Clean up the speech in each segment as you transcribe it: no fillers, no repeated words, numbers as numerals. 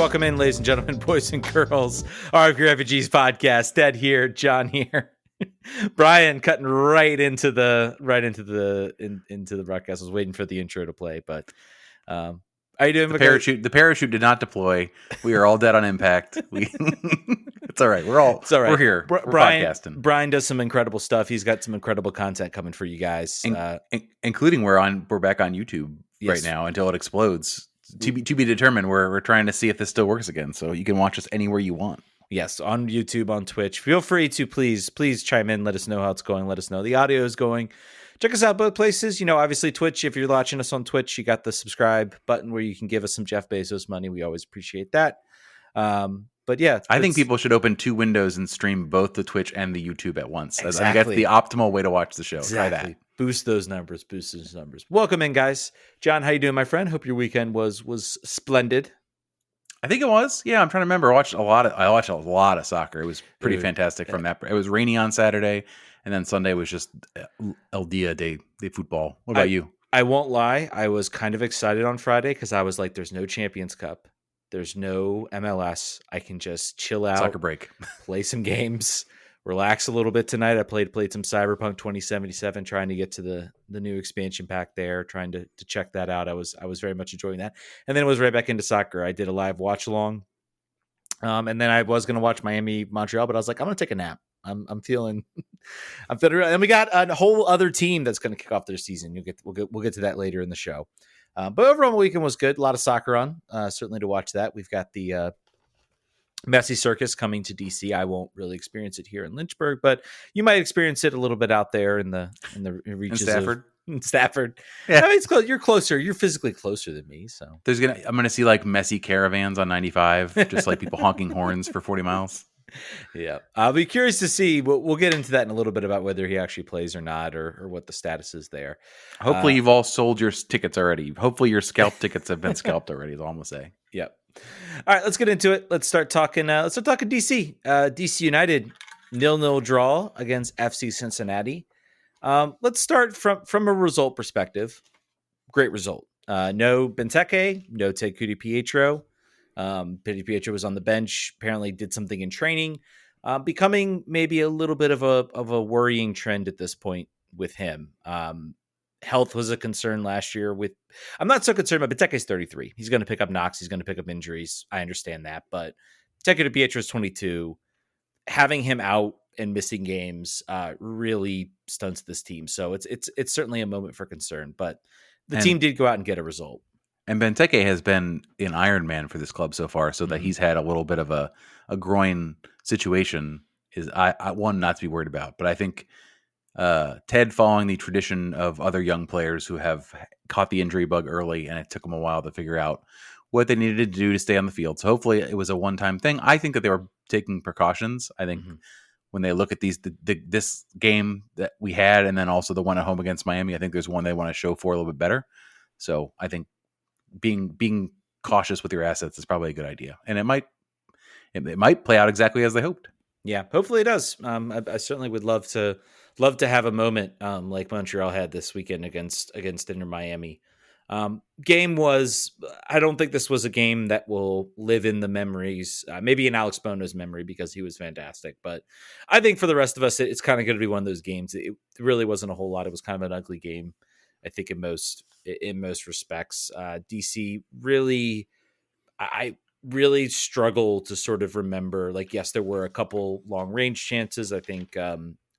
Welcome in, ladies and gentlemen, boys and girls. RFK Refugees podcast. Ted here, John here. Brian cutting right into the broadcast. I was waiting for the intro to play, but how you doing? The parachute did not deploy. We are all dead on impact. It's all right. We're here. We're podcasting. Brian does some incredible stuff. He's got some incredible content coming for you guys, including we're back on YouTube right now until it explodes. To be determined. We're trying to see if this still works again. So you can watch us anywhere you want. Yes, on YouTube, on Twitch. Feel free to please chime in. Let us know how it's going. Let us know the audio is going. Check us out both places. Obviously Twitch. If you're watching us on Twitch, you got the subscribe button where you can give us some Jeff Bezos money. We always appreciate that. But yeah, I think people should open two windows and stream both the Twitch and the YouTube at once. Exactly. I think that's the optimal way to watch the show. Exactly. Try that. Boost those numbers. Welcome in, guys. John, how you doing, my friend? Hope your weekend was splendid. I think it was. Yeah, I'm trying to remember. I watched a lot of soccer. It was pretty fantastic from that. It was rainy on Saturday, and then Sunday was just El Dia de football. What about you? I won't lie. I was kind of excited on Friday because I was like, there's no Champions Cup. There's no MLS. I can just chill out. Soccer break. Play some games. Relax a little bit tonight. I played some Cyberpunk 2077, trying to get to the new expansion pack there, trying to check that out. I was very much enjoying that. And then it was right back into soccer. I did a live watch along. And then I was going to watch Miami Montreal, but I was like, I'm going to take a nap. I'm feeling and we got a whole other team that's going to kick off their season. We'll get to that later in the show. But overall the weekend was good. A lot of soccer on, certainly to watch that. We've got the Messi Circus coming to DC. I won't really experience it here in Lynchburg, but you might experience it a little bit out there in the reaches in Stafford. Yeah, I mean, it's close. You're closer. You're physically closer than me. So I'm gonna see like Messi caravans on 95, just like people honking horns for 40 miles. Yeah, I'll be curious to see. We'll get into that in a little bit about whether he actually plays or not, or what the status is there. Hopefully, you've all sold your tickets already. Hopefully, your scalp tickets have been scalped already. Is all I'm gonna say. Yep. All right, let's get into it. Let's start talking. DC. DC United 0-0 draw against FC Cincinnati. Let's start from a result perspective. Great result. No Benteke, no Ted Pietro. Pietro was on the bench. Apparently, did something in training. Becoming maybe a little bit of a worrying trend at this point with him. Health was a concern last year. I'm not so concerned about Benteke's 33. He's going to pick up knocks. He's going to pick up injuries. I understand that, but Ted Pietro is 22. Having him out and missing games really stunts this team. So it's certainly a moment for concern. But the team did go out and get a result. And Benteke has been an Iron Man for this club so far, so that he's had a little bit of a groin situation is I one not to be worried about. But I think Ted, following the tradition of other young players who have caught the injury bug early, and it took them a while to figure out what they needed to do to stay on the field. So hopefully it was a one-time thing. I think that they were taking precautions. I think when they look at this game that we had, and then also the one at home against Miami, I think there's one they want to show for a little bit better. So I think being cautious with your assets is probably a good idea, and it might play out exactly as they hoped. Yeah, hopefully it does. I certainly would love to have a moment like Montreal had this weekend against Inter Miami. Game was, I don't think this was a game that will live in the memories, maybe in Alex Bono's memory because he was fantastic. But I think for the rest of us, it's kind of going to be one of those games. It really wasn't a whole lot. It was kind of an ugly game, I think, in most respects. DC really, I really struggle to sort of remember. Like, yes, there were a couple long range chances. I think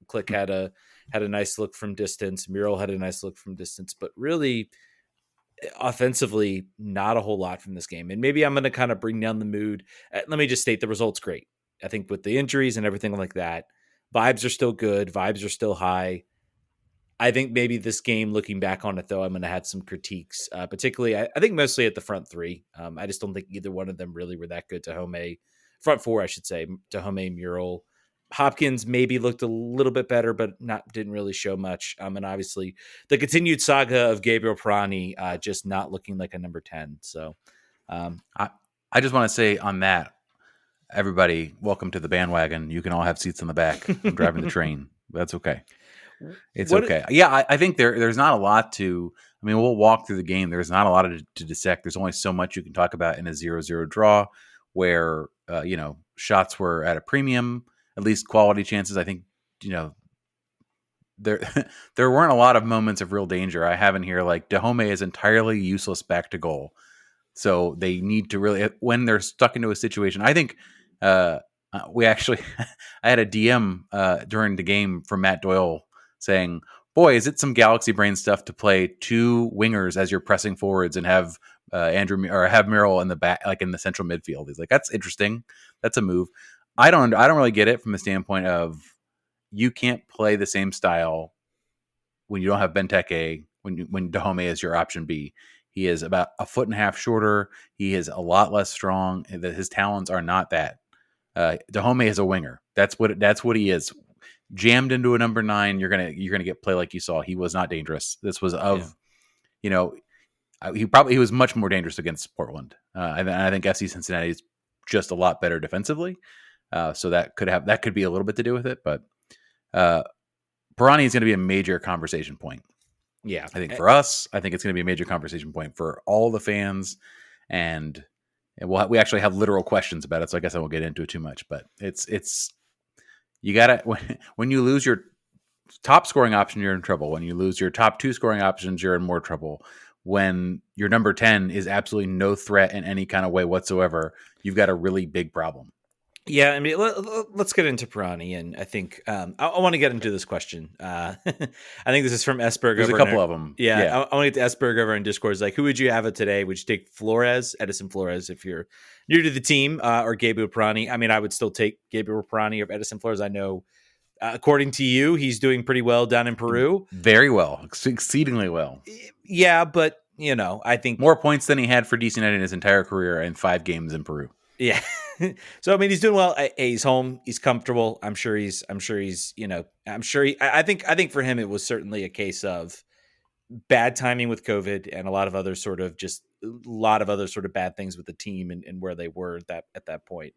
Click had a nice look from distance. Muriel had a nice look from distance, but really offensively, not a whole lot from this game. And maybe I'm going to kind of bring down the mood. Let me just state the result's great. I think with the injuries and everything like that, vibes are still good. Vibes are still high. I think maybe this game, looking back on it, though, I'm going to have some critiques, particularly, I think mostly at the front three. I just don't think either one of them really were that good. Front four, I should say, Tahome, Muriel. Hopkins maybe looked a little bit better, but didn't really show much. And obviously the continued saga of Gabriel Pirani just not looking like a number 10. So I just want to say on that, everybody, welcome to the bandwagon. You can all have seats in the back. I'm driving the train. That's okay. It's okay. Yeah, I think there's not a lot to. I mean, we'll walk through the game. There's not a lot to dissect. There's only so much you can talk about in a 0-0 draw. where shots were at a premium, at least quality chances. I think there there weren't a lot of moments of real danger. I have in here like Dahome is entirely useless back to goal. So they need to really, when they're stuck into a situation, I think we actually, I had a DM during the game from Matt Doyle saying, boy, is it some galaxy brain stuff to play two wingers as you're pressing forwards and have have Merrill in the back, like in the central midfield. He's like, that's interesting. That's a move. I don't really get it from the standpoint of you can't play the same style when you don't have Benteke, when Dahome is your option B. He is about a foot and a half shorter. He is a lot less strong. His talons are not that. Dahome is a winger. That's what he is. Jammed into a number 9, you're gonna get play like you saw. He was not dangerous. This was he was much more dangerous against Portland. And I think FC Cincinnati is just a lot better defensively. So that could be a little bit to do with it. But Pirani is going to be a major conversation point. Yeah, I think for us, I think it's going to be a major conversation point for all the fans, and we actually have literal questions about it. So I guess I won't get into it too much, but it's you gotta when you lose your top scoring option, you're in trouble. When you lose your top 2 scoring options, you're in more trouble. When your number 10 is absolutely no threat in any kind of way whatsoever, you've got a really big problem. Yeah, I mean, let's get into Pirani, and I think I want to get into this question. I think this is from Esberg. There's a couple of them. Yeah. I want to get to Esberg over in Discord. It's like, who would you have it today? Would you take Edison Flores, if you're new to the team, or Gabriel Pirani? I mean, I would still take Gabriel Pirani or Edison Flores. I know, according to you, he's doing pretty well down in Peru. Very well, exceedingly well. Yeah, but I think more points than he had for DC United in his entire career in 5 games in Peru. Yeah. So, I mean, he's doing well. He's home. He's comfortable. I think for him, it was certainly a case of bad timing with COVID and a lot of other sort of bad things with the team and where they were at that point.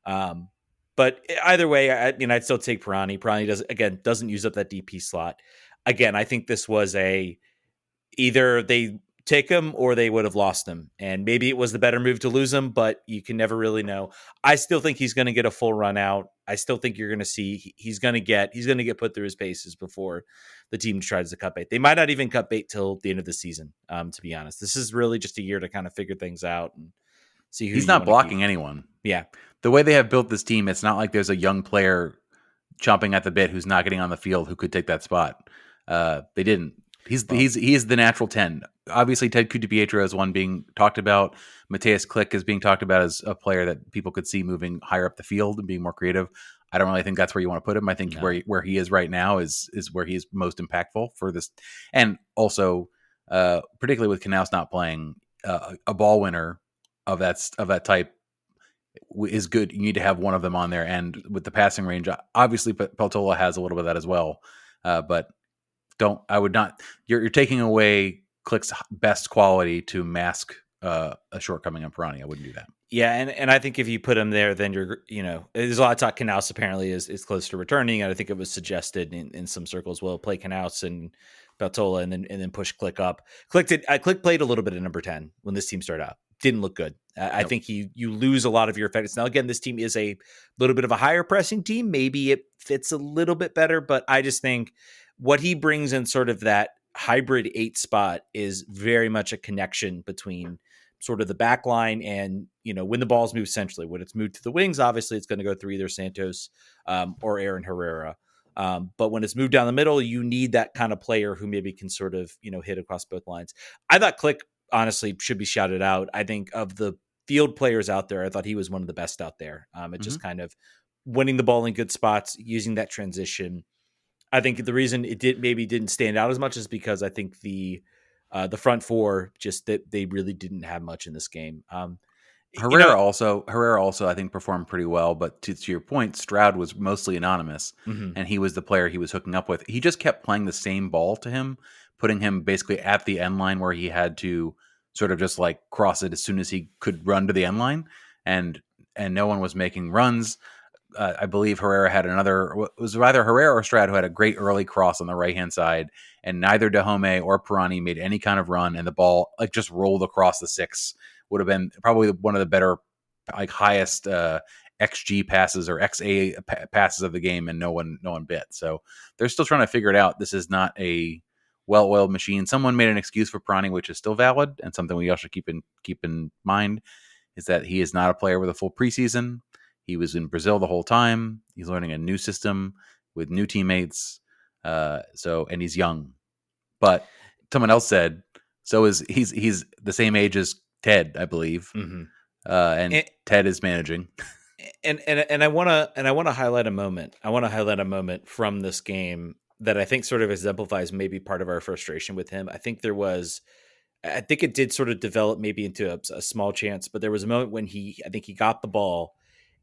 But either way, I'd still take Pirani. Pirani doesn't use up that DP slot. Again, I think this was either they take him or they would have lost him, and maybe it was the better move to lose him, but you can never really know. I still think he's going to get a full run out. I still think you're going to see he's going to get put through his paces before the team tries to cut bait. They might not even cut bait till the end of the season. To be honest, this is really just a year to kind of figure things out and see who he's not blocking anyone. Yeah, the way they have built this team, it's not like there's a young player chomping at the bit who's not getting on the field who could take that spot. They didn't. He's the natural 10. Obviously, Ted Kutupietro is one being talked about. Mateus Klick is being talked about as a player that people could see moving higher up the field and being more creative. I don't really think that's where you want to put him. I think where he is right now is where he is most impactful for this. And also, particularly with Knaus not playing, a ball winner of that type is good. You need to have one of them on there. And with the passing range, obviously Peltola has a little bit of that as well. But you're taking away Klick's best quality to mask a shortcoming on Pirani. I wouldn't do that. Yeah, and I think if you put him there, then there's a lot of talk. Knaus apparently is close to returning, and I think it was suggested in some circles. Well, play Knaus and Peltola, and then push Klick up. Klick played a little bit at number 10 when this team started out. Didn't look good. I think you lose a lot of your effectiveness. Now, again, this team is a little bit of a higher pressing team. Maybe it fits a little bit better, but I just think what he brings in sort of that hybrid 8 spot is very much a connection between sort of the back line and, when the ball's moved centrally. When it's moved to the wings, obviously it's going to go through either Santos or Aaron Herrera. But when it's moved down the middle, you need that kind of player who maybe can sort of, hit across both lines. I thought Klick, honestly, should be shouted out. I think of the field players out there, I thought he was one of the best out there. Just kind of winning the ball in good spots, using that transition. I think the reason it didn't stand out as much is because I think the front four just that they really didn't have much in this game. Herrera also I think performed pretty well, but to your point, Stroud was mostly anonymous, and he was the player he was hooking up with. He just kept playing the same ball to him, putting him basically at the end line where he had to sort of just like cross it as soon as he could run to the end line, and no one was making runs. I believe Herrera had it was either Herrera or Stroud who had a great early cross on the right-hand side, and neither Dahome or Pirani made any kind of run, and the ball just rolled across the 6. Would have been probably one of the better like highest XG passes or XA passes of the game, and no one bit. So they're still trying to figure it out. This is not a well-oiled machine. Someone made an excuse for Pirani, which is still valid, and something we also keep in mind is that he is not a player with a full preseason. He was in Brazil the whole time. He's learning a new system with new teammates. And he's young. But someone else said, so he's the same age as Ted, I believe. Mm-hmm. And Ted is managing. And I want to highlight a moment. I want to highlight a moment from this game that I think sort of exemplifies maybe part of our frustration with him. I think it did sort of develop maybe into a small chance, but there was a moment when I think he got the ball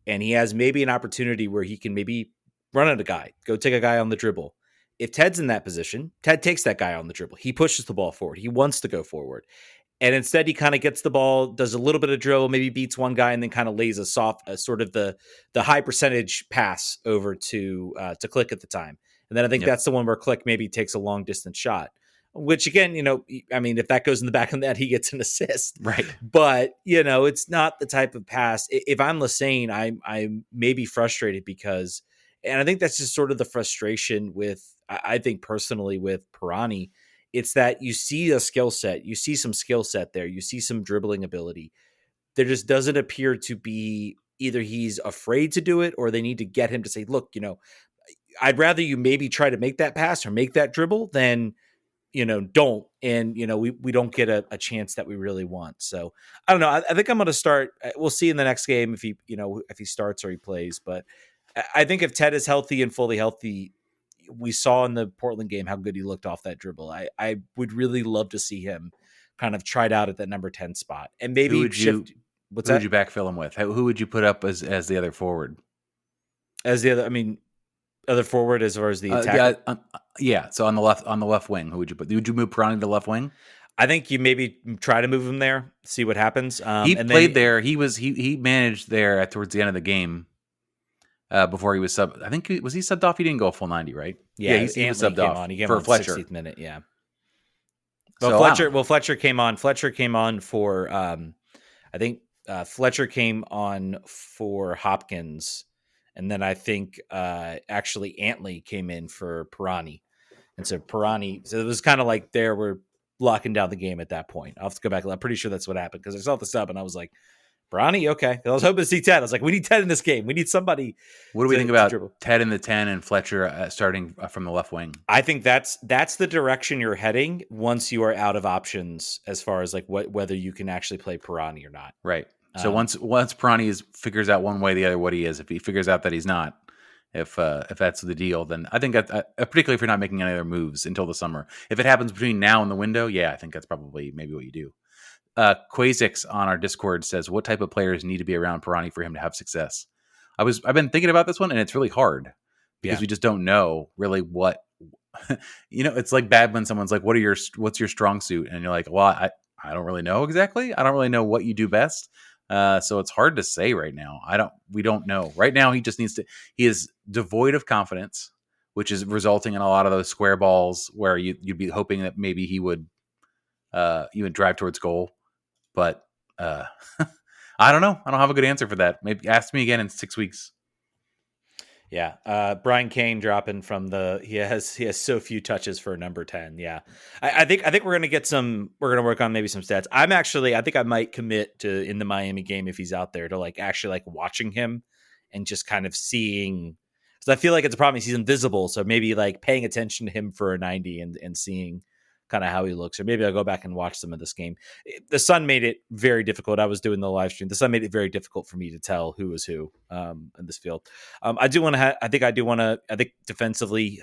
and he has maybe an opportunity where he can maybe run at a guy, go take a guy on the dribble. If Ted's in that position, Ted takes that guy on the dribble. He pushes the ball forward. He wants to go forward. And instead, he kind of gets the ball, does a little bit of drill, maybe beats one guy, and then kind of lays a sort of the high percentage pass over to Click at the time. And then I think that's the one where Click maybe takes a long distance shot, which again, I mean, if that goes in the back of the net, he gets an assist. Right. But, it's not the type of pass. If I'm Lassane, I'm maybe frustrated because, and I think that's just sort of the frustration with, I think personally with Pirani, it's that you see a skill set, you see some skill set there, you see some dribbling ability. There just doesn't appear to be either he's afraid to do it or they need to get him to say, look, I'd rather you maybe try to make that pass or make that dribble than, don't. And, we don't get a chance that we really want. So I don't know. I think I'm going to start. We'll see in the next game if he starts or he plays. But I think if Ted is healthy and fully healthy, we saw in the Portland game how good he looked off that dribble. I would really love to see him kind of tried out at that number 10 spot and maybe would you backfill him with? Who would you put up as the other forward? As the other, I mean, other forward as far as the attack. Yeah. So on the left wing, who would you put? Would you move Pirani to left wing? I think you maybe try to move him there, see what happens. He played there. He managed there towards the end of the game. Before he was subbed, I think was he subbed off? He didn't go full 90, right? Yeah, he was subbed off for Fletcher. 60th minute, yeah. Well, Fletcher came on. Fletcher came on for I think Fletcher came on for Hopkins, and then I think actually Antley came in for Pirani, and so Pirani. So it was kind of like we're locking down the game at that point. I'll have to go back. I'm pretty sure that's what happened because I saw the sub and I was like, Pirani, okay. I was hoping to see Ted. I was like, we need Ted in this game. We need somebody. What do we think about Ted in the 10 and Fletcher starting from the left wing? I think that's the direction you're heading once you are out of options as far as like whether you can actually play Pirani or not. Right. So once Pirani figures out one way or the other what he is, if he figures out that he's not, if that's the deal, then I think particularly if you're not making any other moves until the summer. If it happens between now and the window, yeah, I think that's probably maybe what you do. Quasix on our Discord says, what type of players need to be around Pirani for him to have success? I've been thinking about this one, and it's really hard because we just don't know really what, it's like bad when someone's like, what's your strong suit? And you're like, well, I don't really know exactly. I don't really know what you do best. So it's hard to say right now. We don't know right now. He is devoid of confidence, which is resulting in a lot of those square balls where you'd be hoping that maybe he would drive towards goal. But I don't know. I don't have a good answer for that. Maybe ask me again in 6 weeks. Yeah. Brian Kane dropping from he has so few touches for number 10. Yeah. I think we're going to work on maybe some stats. I think I might commit to in the Miami game if he's out there to actually watching him and just kind of seeing, because I feel like it's a problem. He's invisible. So maybe paying attention to him for a 90 and seeing kind of how he looks, or maybe I'll go back and watch some of this game. The Sun made it very difficult. I was doing the live stream. The Sun made it very difficult for me to tell who was who in this field. I think defensively,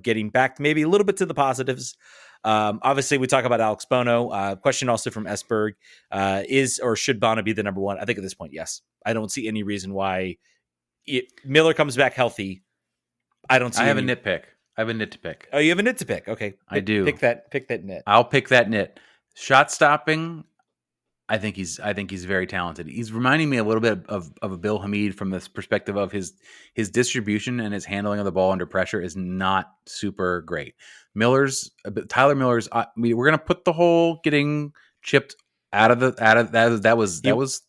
getting back maybe a little bit to the positives. Obviously we talk about Alex Bono. Question also from Esberg, is or should Bono be the number one? I think at this point, yes. I don't see any reason why Miller comes back healthy. I don't see. I have a nitpick. I have a nit to pick. Oh, you have a nit to pick. Okay. I do. Pick that nit. I'll pick that nit. Shot stopping, I think he's very talented. He's reminding me a little bit of a Bill Hamid from this perspective of his distribution and his handling of the ball under pressure is not super great. Tyler Miller's, we're going to put the whole getting chipped that was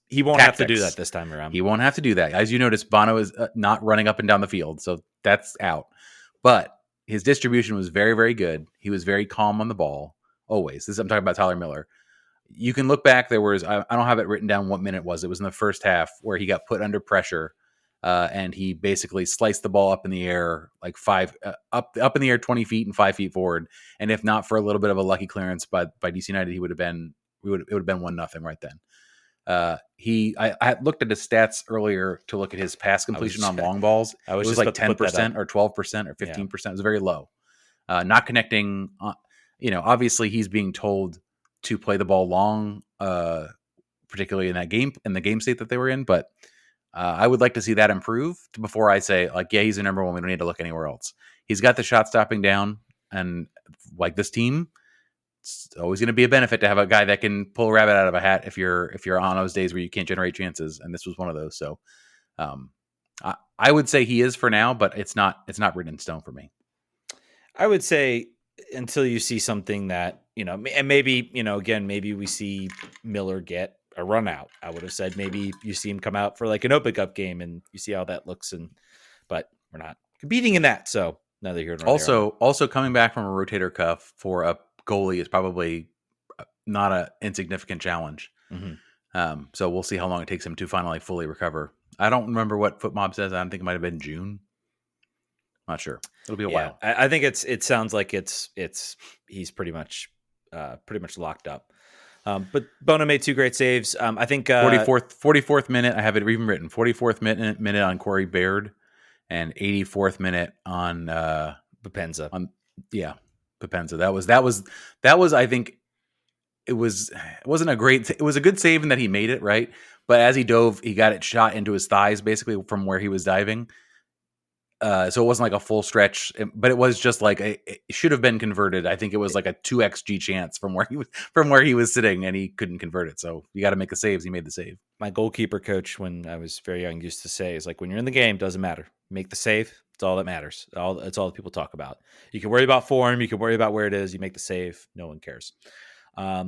he won't tactics. have to do that this time around. He won't have to do that. As you notice, Bono is not running up and down the field, so that's out. But his distribution was very, very good. He was very calm on the ball, always. I'm talking about Tyler Miller. You can look back. There was, I don't have it written down what minute it was. It was in the first half where he got put under pressure, and he basically sliced the ball up in the air, like up in the air 20 feet and 5 feet forward. And if not for a little bit of a lucky clearance by DC United, it would have been 1-0 right then. I looked at his stats earlier to look at his pass completion on long balls. It was like 10% or 12% or 15%. It was very low. Not connecting. Obviously he's being told to play the ball long, particularly in the game state that they were in. But I would like to see that improve before I say, like, yeah, he's a number one. We don't need to look anywhere else. He's got the shot stopping down, and like this team, it's always going to be a benefit to have a guy that can pull a rabbit out of a hat if you're on those days where you can't generate chances. And this was one of those. So I would say he is for now, but it's not written in stone for me. I would say until you see something that, and maybe, again, maybe we see Miller get a run out. I would have said maybe you see him come out for like an Open Cup game and you see how that looks. But we're not competing in that. So neither here nor there. Also coming back from a rotator cuff for a goalie is probably not an insignificant challenge. Mm-hmm. So we'll see how long it takes him to finally fully recover. I don't remember what FootMob says. I don't think it might have been June. Not sure. It'll be a while. I think it sounds like he's pretty much locked up. But Bono made 2 great saves. I think 44th minute. I have it even written. 44th minute on Corey Baird, and 84th minute on Bopenza. Bopenza. That was. I think it was a good save in that he made it right, but as he dove, he got it shot into his thighs basically from where he was diving. So it wasn't like a full stretch, but it was just like it should have been converted. I think it was like a 2xG chance from where he was sitting, and he couldn't convert it. So you got to make the saves. He made the save. My goalkeeper coach, when I was very young, used to say, "Is like when you're in the game, doesn't matter. Make the save. It's all that matters. It's all that people talk about. You can worry about form. You can worry about where it is. You make the save. No one cares." I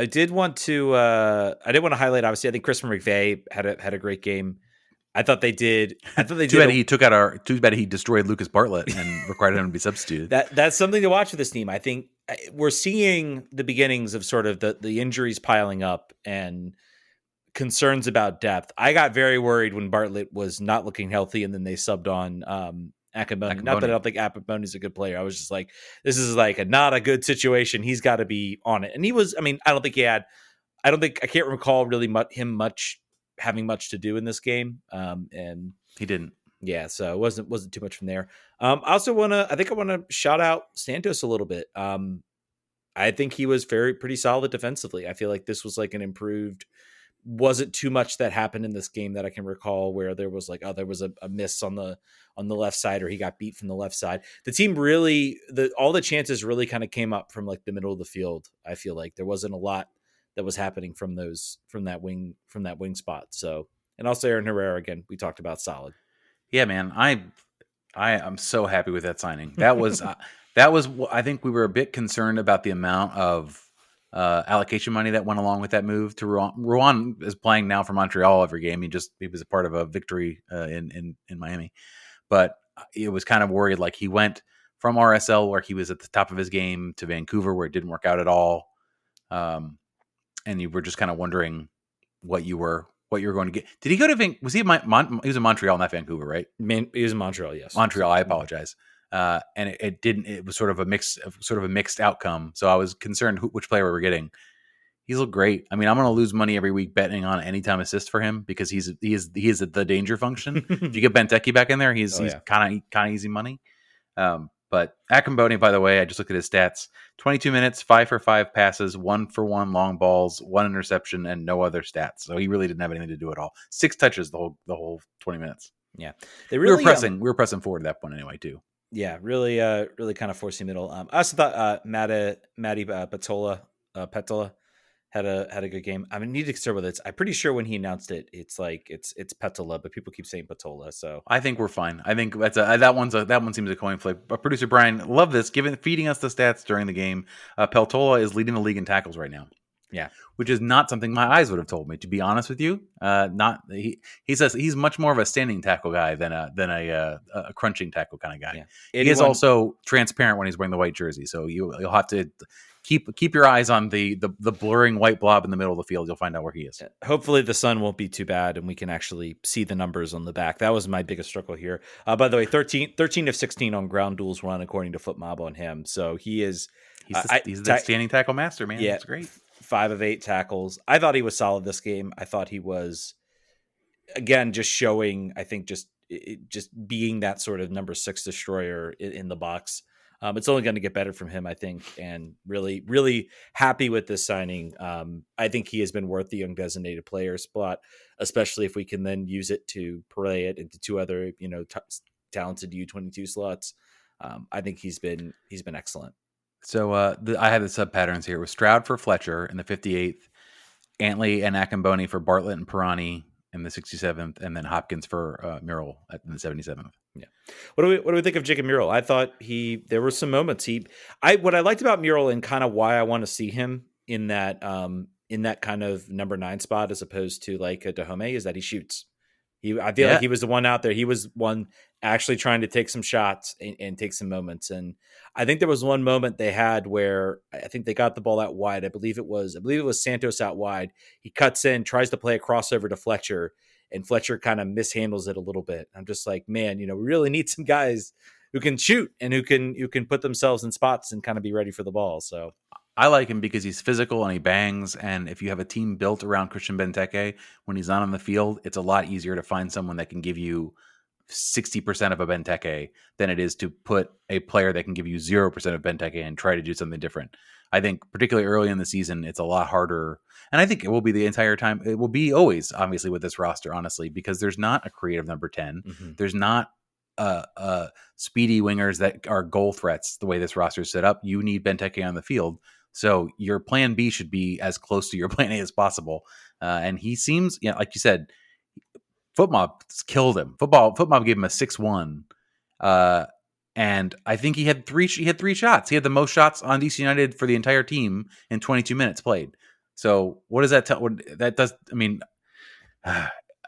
did want to highlight. Obviously, I think Christopher McVeigh had a great game. I thought they did. Too bad he destroyed Lucas Bartlett and required him to be substituted. That's something to watch for this team. I think we're seeing the beginnings of sort of the injuries piling up and concerns about depth. I got very worried when Bartlett was not looking healthy, and then they subbed on Akaboni. Not that I don't think Akaboni is a good player. I was just like, this is like not a good situation. He's got to be on it. And he was. I mean, I can't recall really having much to do in this game. And he didn't. Yeah, so it wasn't too much from there. I also want to shout out Santos a little bit. I think he was pretty solid defensively. I feel like this was like an improved. Wasn't too much that happened in this game that I can recall where there was like, there was a miss on the left side, or he got beat from the left side. The team really, all the chances really kind of came up from like the middle of the field. I feel like there wasn't a lot that was happening from that wing spot. So, and also Aaron Herrera again, we talked about solid. Yeah, man, I am so happy with that signing. That was I think we were a bit concerned about the amount of allocation money that went along with that move to Rouen. Rouen is playing now for Montreal every game. He was a part of a victory in Miami, but it was kind of worried. Like he went from RSL where he was at the top of his game to Vancouver where it didn't work out at all. And you were just kind of wondering what you were going to get. Did he go to was he he was in Montreal, not Vancouver, right? He was in Montreal, yes. Montreal, I apologize. And it didn't. It was sort of a mixed outcome. So I was concerned which player we were getting. He's looked great. I mean, I'm going to lose money every week betting on anytime assist for him because he is the danger function. If you get Benteke back in there, he's kind of easy money. But Akamboni, by the way, I just looked at his stats: 22 minutes, 5 for 5 passes, 1 for 1 long balls, 1 interception, and no other stats. So he really didn't have anything to do at all. 6 touches the whole 20 minutes. Yeah, we were pressing forward at that point anyway too. Yeah, really kind of forcing middle. I also thought Matty Peltola had a good game. I need to start with it. I'm pretty sure when he announced it, it's Peltola, but people keep saying Peltola. So I think we're fine. I think that one seems a coin flip. But producer Brian, love this. Feeding us the stats during the game. Peltola is leading the league in tackles right now. Yeah. which is not something my eyes would have told me, to be honest with you. He says he's much more of a standing tackle guy than a crunching tackle kind of guy. Yeah. He is also transparent when he's wearing the white jersey, so you'll have to keep your eyes on the blurring white blob in the middle of the field. You'll find out where he is. Hopefully the sun won't be too bad and we can actually see the numbers on the back. That was my biggest struggle here. By the way, 13 of 16 on ground duels run according to FootMob on him. So he's the standing tackle master, man. Yeah, that's great. 5 of 8 tackles. I thought he was solid this game. I thought he was, again, just showing, I think just being that sort of number 6 destroyer in the box. It's only going to get better from him, I think, and really, really happy with this signing. I think he has been worth the young designated player spot, especially if we can then use it to parlay it into 2 other, talented U22 slots. I think he's been excellent. So I have the sub patterns here. It was Stroud for Fletcher in the 58th, Antley and Akamboni for Bartlett and Pirani in the 67th, and then Hopkins for Murrell in the 77th. Yeah. What do we think of Jacob Murrell? I thought there were some moments what I liked about Murrell and kind of why I want to see him in that kind of number 9 spot as opposed to like a Dahomey is that he shoots. I feel like he was the one out there. He was one actually trying to take some shots and take some moments. And I think there was one moment they had where I think they got the ball out wide. I believe it was Santos out wide. He cuts in, tries to play a crossover to Fletcher, and Fletcher kind of mishandles it a little bit. I'm just like, man, we really need some guys who can shoot and who can put themselves in spots and kind of be ready for the ball. So I like him because he's physical and he bangs. And if you have a team built around Christian Benteke, when he's not on the field, it's a lot easier to find someone that can give you 60% of a Benteke than it is to put a player that can give you 0% of Benteke and try to do something different. I think particularly early in the season, it's a lot harder. And I think it will be the entire time. It will be always, obviously, with this roster, honestly, because there's not a creative number 10. Mm-hmm. There's not speedy wingers that are goal threats the way this roster is set up. You need Benteke on the field. So your plan B should be as close to your plan A as possible. And he seems, like you said, FootMob killed him. FootMob gave him a 6-1. And I think he had three shots. He had the most shots on DC United for the entire team in 22 minutes played. So what does that tell? That does. I mean,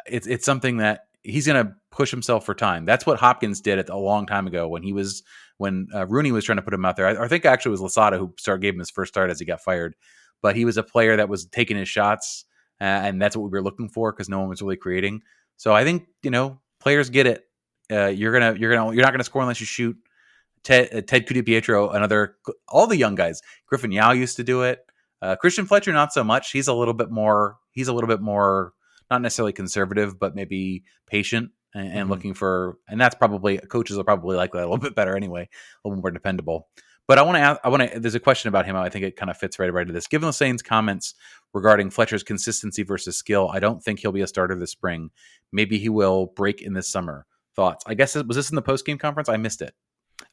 it's something that he's going to push himself for time. That's what Hopkins did a long time ago when Rooney was trying to put him out there. I think actually it was Losada who gave him his first start as he got fired. But he was a player that was taking his shots, and that's what we were looking for because no one was really creating. So I think players get it. You're not gonna score unless you shoot. Ted Kudipietro, all the young guys. Griffin Yao used to do it. Christian Fletcher, not so much. He's a little bit more, not necessarily conservative, but maybe patient and looking for. And that's probably coaches will probably like that a little bit better anyway, a little more dependable. But I want to. There's a question about him. I think it kind of fits right into this. Given Lasane's comments regarding Fletcher's consistency versus skill, I don't think he'll be a starter this spring. Maybe he will break in this summer. Thoughts? I guess was this in the post game conference? I missed it.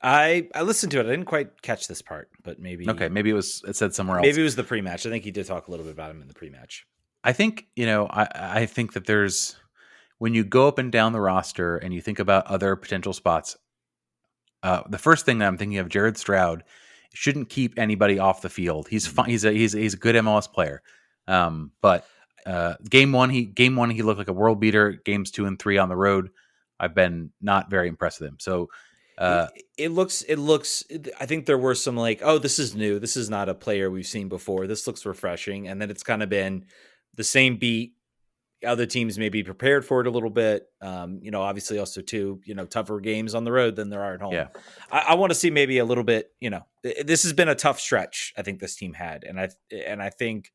I listened to it. I didn't quite catch this part, but maybe maybe it said somewhere else. Maybe it was the pre-match. I think he did talk a little bit about him in the pre-match. I think I think that there's when you go up and down the roster and you think about other potential spots. The first thing that I'm thinking of, Jared Stroud, shouldn't keep anybody off the field. He's fine. He's a good MLS player. But game one he looked like a world beater. Games 2 and 3 on the road, I've been not very impressed with him. So it looks. I think there were some like, oh, this is new. This is not a player we've seen before. This looks refreshing. And then it's kind of been the same beat. Other teams may be prepared for it a little bit. Obviously also too, tougher games on the road than there are at home. Yeah. I want to see maybe a little bit, this has been a tough stretch. I think this team had, and I think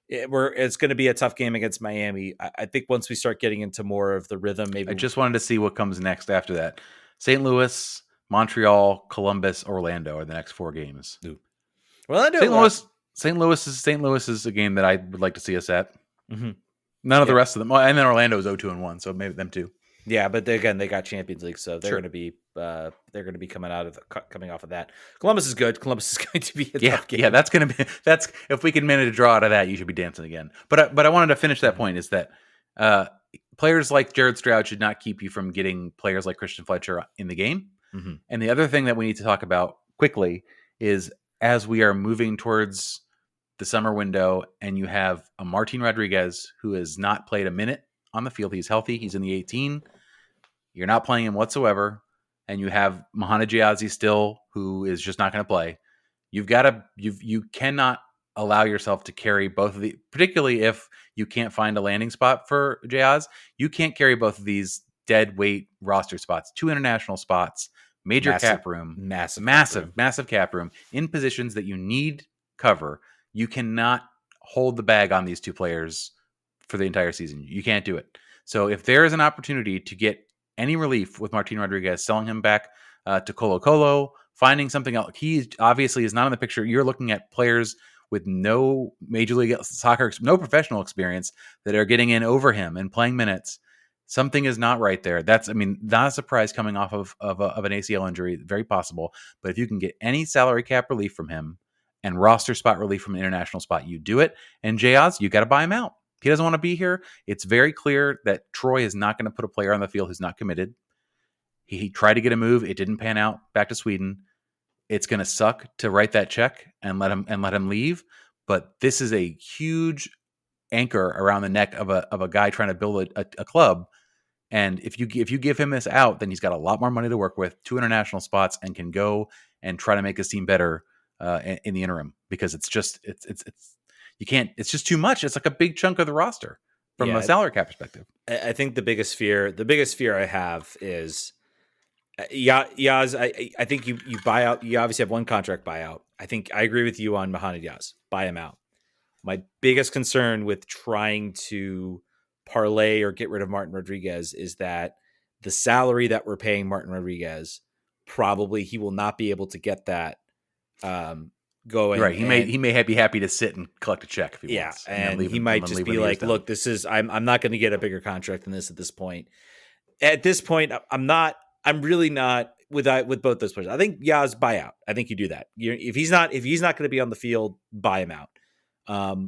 it's going to be a tough game against Miami. I think once we start getting into more of the rhythm, maybe I just wanted to see what comes next after that. St. Louis, Montreal, Columbus, Orlando are the next 4 games. Ooh. Orlando, St. Louis is a game that I would like to see us at. Mm-hmm. None of the rest of them. And then Orlando is 0-2-1, so maybe them too. Yeah, but they got Champions League, so they're going to be coming off of that. Columbus is good. Columbus is going to be a tough game. Yeah, that's if we can manage to draw out of that, you should be dancing again. But I wanted to finish that point is that players like Jared Stroud should not keep you from getting players like Christian Fletcher in the game. Mm-hmm. And the other thing that we need to talk about quickly is as we are moving towards the summer window and you have a Martin Rodriguez who has not played a minute on the field. He's healthy. He's in the 18. You're not playing him whatsoever. And you have Mahana Giazzi still, who is just not going to play. You cannot allow yourself to carry both of the, particularly if you can't find a landing spot for Jazz. You can't carry both of these dead weight roster spots, 2 international spots, major cap room, massive cap room in positions that you need cover. You cannot hold the bag on these 2 players for the entire season. You can't do it. So if there is an opportunity to get any relief with Martin Rodriguez, selling him back to Colo Colo, finding something else. He obviously is not in the picture. You're looking at players with no Major League Soccer, no professional experience that are getting in over him and playing minutes. Something is not right there. Not a surprise coming off of an ACL injury, very possible. But if you can get any salary cap relief from him and roster spot relief from an international spot, you do it. And J-Oz, you got to buy him out. He doesn't want to be here. It's very clear that Troy is not going to put a player on the field who's not committed. He tried to get a move. It didn't pan out. Back to Sweden. It's going to suck to write that check and let him leave. But this is a huge anchor around the neck of a guy trying to build a club. And if you give him this out, then he's got a lot more money to work with, 2 international spots, and can go and try to make his team better in the interim. Because it's you can't. It's just too much. It's like a big chunk of the roster from a salary cap perspective. I think the biggest fear I have is Yaz. I think you buy out. You obviously have one contract buyout. I think I agree with you on Mohamed Yaz. Buy him out. My biggest concern with trying to parlay or get rid of Martin Rodriguez is that the salary that we're paying Martin Rodriguez, probably he will not be able to get that. Going right, he may be happy to sit and collect a check if he wants. And he might just be like, "Look, this is I'm not going to get a bigger contract than this at this point." At this point, I'm really not with both those players. I think Yaz buyout. I think you do that. If he's not going to be on the field, buy him out.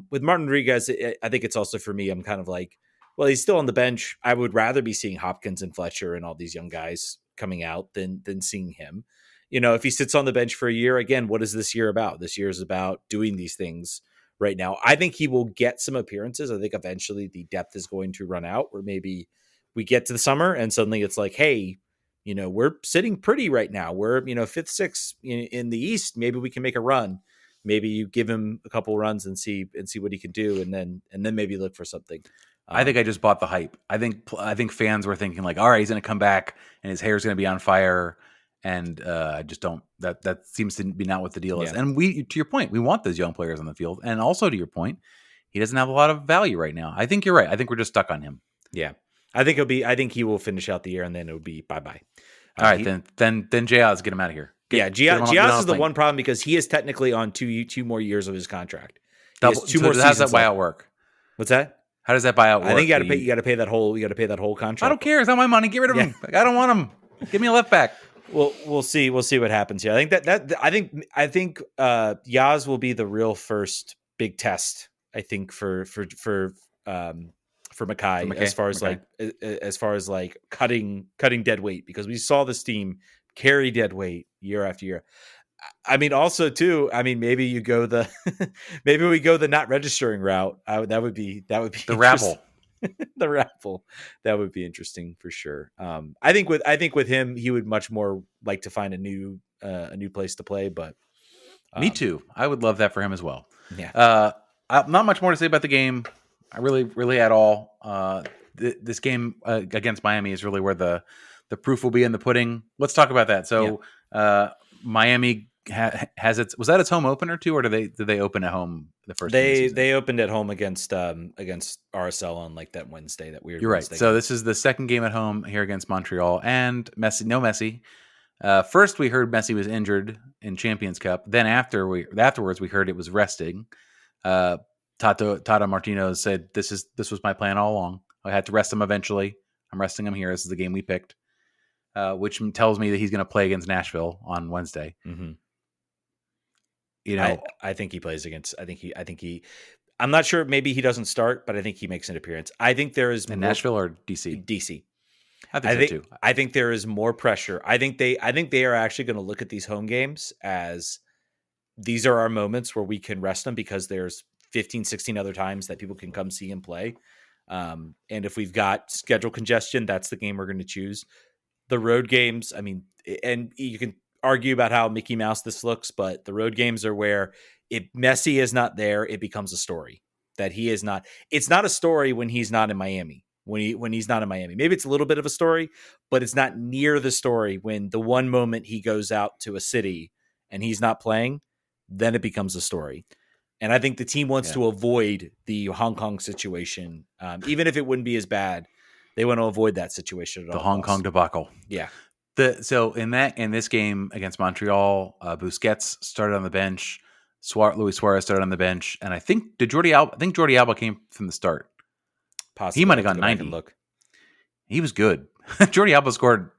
With Martin Rodriguez, I think it's also for me. I'm kind of like, well, he's still on the bench. I would rather be seeing Hopkins and Fletcher and all these young guys coming out than seeing him. If he sits on the bench for a year, again, what is this year about? This year is about doing these things right now. I think he will get some appearances. I think eventually the depth is going to run out, or maybe we get to the summer and suddenly it's like, hey, we're sitting pretty right now. We're, 5th, 6th in the East. Maybe we can make a run. Maybe you give him a couple runs and see what he can do. And then maybe look for something. I think I just bought the hype. I think fans were thinking like, all right, he's going to come back and his hair's going to be on fire. And I just don't. That seems to be not what the deal is. And to your point, we want those young players on the field. And also to your point, he doesn't have a lot of value right now. I think you're right. I think we're just stuck on him. Yeah, I think he will finish out the year, and then it'll be bye bye. All right, then J-Oz, get him out of here. Giaz is the one problem because he is technically on two more years of his contract. How does that buyout work? What's that? How does that buyout work? I think you got to pay that whole contract. I don't care. It's not my money. Get rid of him. I don't want him. Give me a left back. Well, we'll see. We'll see what happens here. I think Yaz will be the real first big test. I think for Mackay as far as like cutting dead weight, because we saw this team carry dead weight year after year. Also too. Maybe you go maybe we go the not registering route. That would be the rabble. The raffle. That would be interesting for sure. I think with him, he would much more like to find a new place to play. But me too. I would love that for him as well. Yeah. Not much more to say about the game. I really at all. This game against Miami is really where the proof will be in the pudding. Let's talk about that. So Miami was that its home opener too, or did they open at home the first? They opened at home against RSL on like that Wednesday. That weird. You're right. Wednesday So game. This is the second game at home here against Montreal, and Messi. First we heard Messi was injured in Champions Cup. Then afterwards we heard it was resting. Tata Martino said this was my plan all along. I had to rest him eventually. I'm resting him here. This is the game we picked, which tells me that he's going to play against Nashville on Wednesday. Mm-hmm. I think he plays against. I think he. I'm not sure. Maybe he doesn't start, but I think he makes an appearance. I think there is in Nashville or DC. DC. I think so too. I think there is more pressure. I think they are actually going to look at these home games as these are our moments where we can rest them because there's 15, 16 other times that people can come see and play. And if we've got schedule congestion, that's the game we're going to choose. The road games, I mean, and you can argue about how Mickey Mouse this looks, but the road games are where if Messi is not there, it becomes a story that he is not. It's not a story when he's not in Miami. When he's not in Miami, maybe it's a little bit of a story, but it's not near the story when the one moment he goes out to a city and he's not playing, then it becomes a story. And I think the team wants to avoid the Hong Kong situation, even if it wouldn't be as bad. They want to avoid that situation at all. The Hong Kong debacle. Yeah. So in this game against Montreal, Busquets started on the bench. Luis Suarez started on the bench, and I think Jordi Alba came from the start. Possibly. He might have gone 90. Look, he was good. Jordi Alba scored.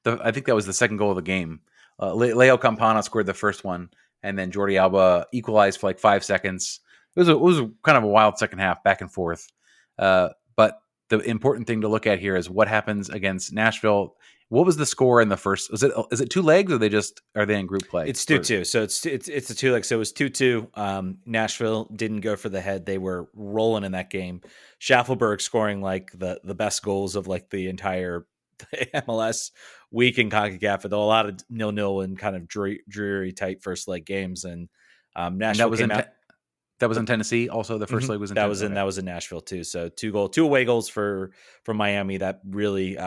I think that was the second goal of the game. Leo Campana scored the first one, and then Jordi Alba equalized for like 5 seconds. It was kind of a wild second half, back and forth. But the important thing to look at here is what happens against Nashville. What was the score in the first? Is it 2 legs, or are they in group play? It's 2-2. So it's a 2 leg. So it was 2-2. Nashville didn't go for the head. They were rolling in that game. Schaffelberg scoring like the best goals of like the entire MLS week in CONCACAF, with a lot of 0-0 and kind of dreary tight first leg games. And Nashville came out. That was in Tennessee. Also, the first leg was in Tennessee. That was in Nashville too. So 2 away goals for Miami that really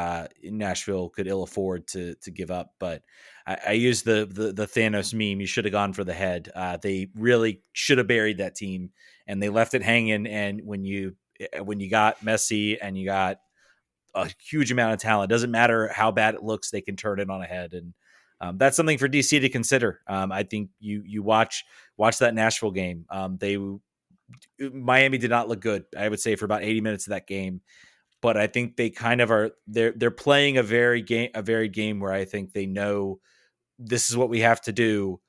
Nashville could ill afford to give up. But I used the Thanos meme. You should have gone for the head. They really should have buried that team, and they left it hanging. And when you got Messi and you got a huge amount of talent, doesn't matter how bad it looks, they can turn it on a head. And that's something for DC to consider. I think you watch that Nashville game. Miami did not look good, I would say, for about 80 minutes of that game. But I think they kind of are. They're playing a varied game where I think they know this is what we have to do,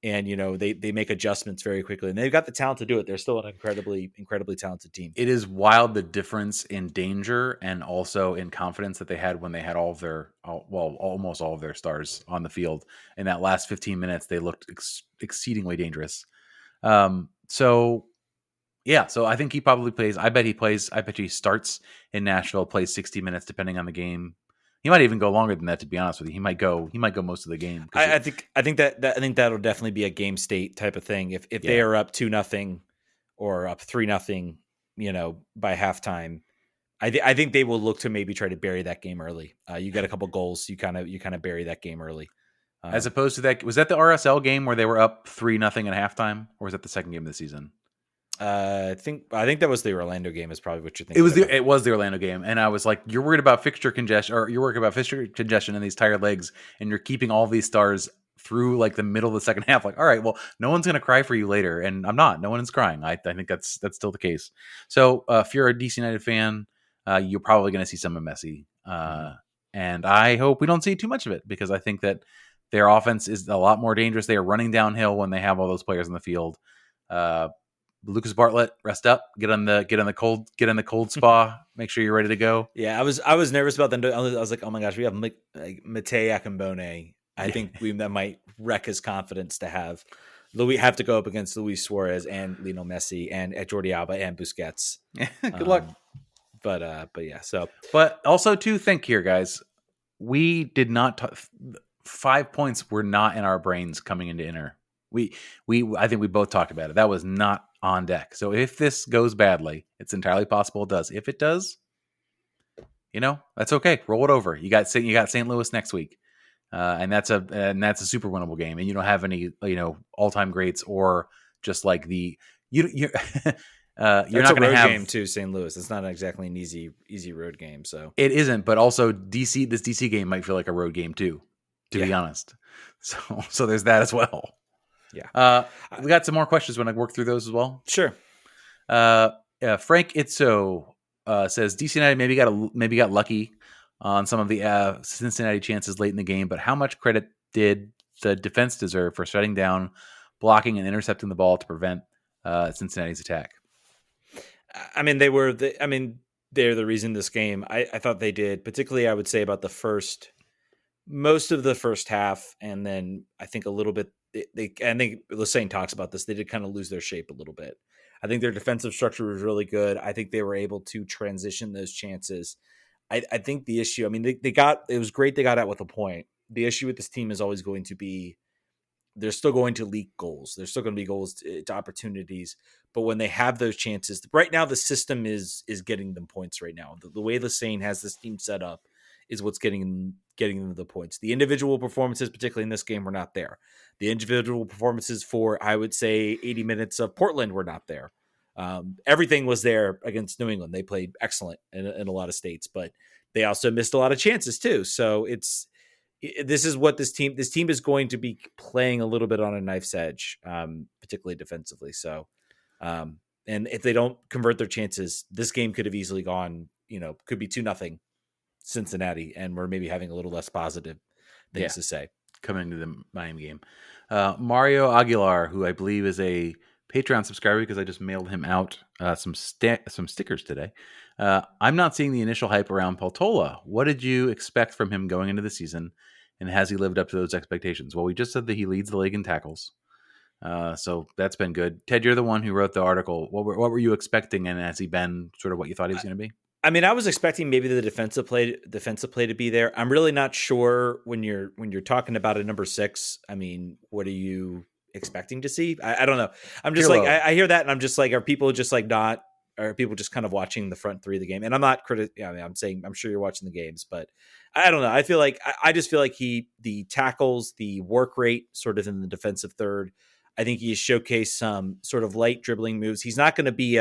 and they make adjustments very quickly, and they've got the talent to do it. They're still an incredibly talented team. It is wild the difference in danger and also in confidence that they had when they had almost all of their stars on the field. In that last 15 minutes, they looked exceedingly dangerous. So I think he probably plays. I bet he plays. I bet he starts in Nashville, plays 60 minutes depending on the game. He might even go longer than that, to be honest with you. He might go most of the game. I think that'll definitely be a game state type of thing. If they are up 2-0 or up 3-0, by halftime, I think they will look to maybe try to bury that game early. You get a couple goals, you kind of bury that game early. As opposed to that, was that the RSL game where they were up 3-0 at halftime, or was that the second game of the season? I think that was the Orlando game. Is probably what you're thinking. It was the Orlando game, and I was like, "You're worried about fixture congestion, or you're worried about fixture congestion in these tired legs, and you're keeping all these stars through like the middle of the second half." Like, all right, well, no one's gonna cry for you later, and I'm not. No one is crying. I think that's still the case. So if you're a DC United fan, you're probably gonna see some of Messi, and I hope we don't see too much of it, because I think that their offense is a lot more dangerous. They are running downhill when they have all those players in the field. Lucas Bartlett, rest up, get in the cold spa, make sure you're ready to go. Yeah, I was nervous about them. I was like, oh my gosh, we have Matej Akambone. I think that might wreck his confidence to have to go up against Luis Suarez and Lionel Messi and Jordi Alba and Busquets. Good luck. But yeah, so. But also to think here, guys, we did not 5 points were not in our brains coming into Inter. I think we both talked about it. That was not on deck. So if this goes badly, it's entirely possible it does. If it does, that's okay. Roll it over. You got St. Louis next week, and that's a super winnable game. And you don't have any all-time greats, or just like you're not going to have game too. St. Louis. It's not exactly an easy road game. So it isn't. But also this DC game might feel like a road game too, to be honest. So there's that as well. Yeah. We got some more questions when I work through those as well. Sure. Frank Itzo says DC United maybe got lucky on some of the Cincinnati chances late in the game, but how much credit did the defense deserve for shutting down, blocking, and intercepting the ball to prevent Cincinnati's attack? I mean, they're the reason this game. I thought they did, particularly I would say about most of the first half, and then I think a little bit I think Lassane talks about this. They did kind of lose their shape a little bit. I think their defensive structure was really good. I think they were able to transition those chances. I think the issue, I mean, they got, it was great they got out with a point. The issue with this team is always going to be they're still going to leak goals. There's still going to be goals to opportunities. But when they have those chances, right now the system is getting them points right now. The way Lassane has this team set up is what's getting them the points. The individual performances, particularly in this game, were not there. The individual performances for, I would say, 80 minutes of Portland were not there. Everything was there against New England. They played excellent in a lot of states, but they also missed a lot of chances too. So this is what this team is going to be playing a little bit on a knife's edge, particularly defensively. So, and if they don't convert their chances, this game could have easily gone, could be 2-0 Cincinnati. And we're maybe having a little less positive things to say coming to the Miami game. Mario Aguilar, who I believe is a Patreon subscriber because I just mailed him out some stickers today. I'm not seeing the initial hype around Peltola. What did you expect from him going into the season, and has he lived up to those expectations? Well, we just said that he leads the league in tackles, so that's been good. Ted, you're the one who wrote the article. What were you expecting, and has he been sort of what you thought he was going to be? I mean, I was expecting maybe the defensive play to be there. I'm really not sure when you're talking about a number 6. I mean, what are you expecting to see? I don't know. I'm just I hear that and I'm just like, are people just like not? Are people just kind of watching the front 3 of the game? And I'm not I'm saying I'm sure you're watching the games, but I don't know. I feel like I just feel like the tackles, the work rate, sort of in the defensive third. I think he has showcased some sort of light dribbling moves. He's not going to be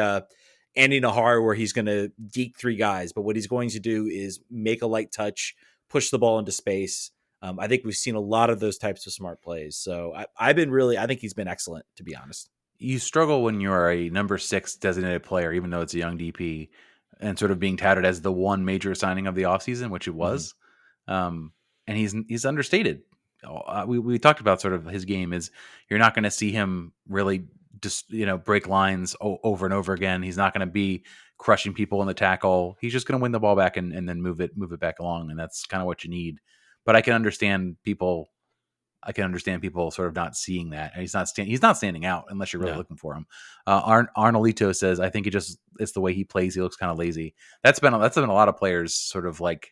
Andy Nahar where he's going to deke 3 guys, but what he's going to do is make a light touch, push the ball into space. I think we've seen a lot of those types of smart plays. So I think he's been excellent, to be honest. You struggle when you're a number 6 designated player, even though it's a young DP, and sort of being touted as the one major signing of the offseason, which it was. Mm-hmm. And he's understated. We talked about sort of his game is you're not going to see him really just, break lines over and over again. He's not going to be crushing people in the tackle. He's just going to win the ball back and then move it back along. And that's kind of what you need. But I can understand people sort of not seeing that. And he's not standing out unless you're really looking for him. Arnolito says, I think it's the way he plays. He looks kind of lazy. That's been a lot of players sort of like,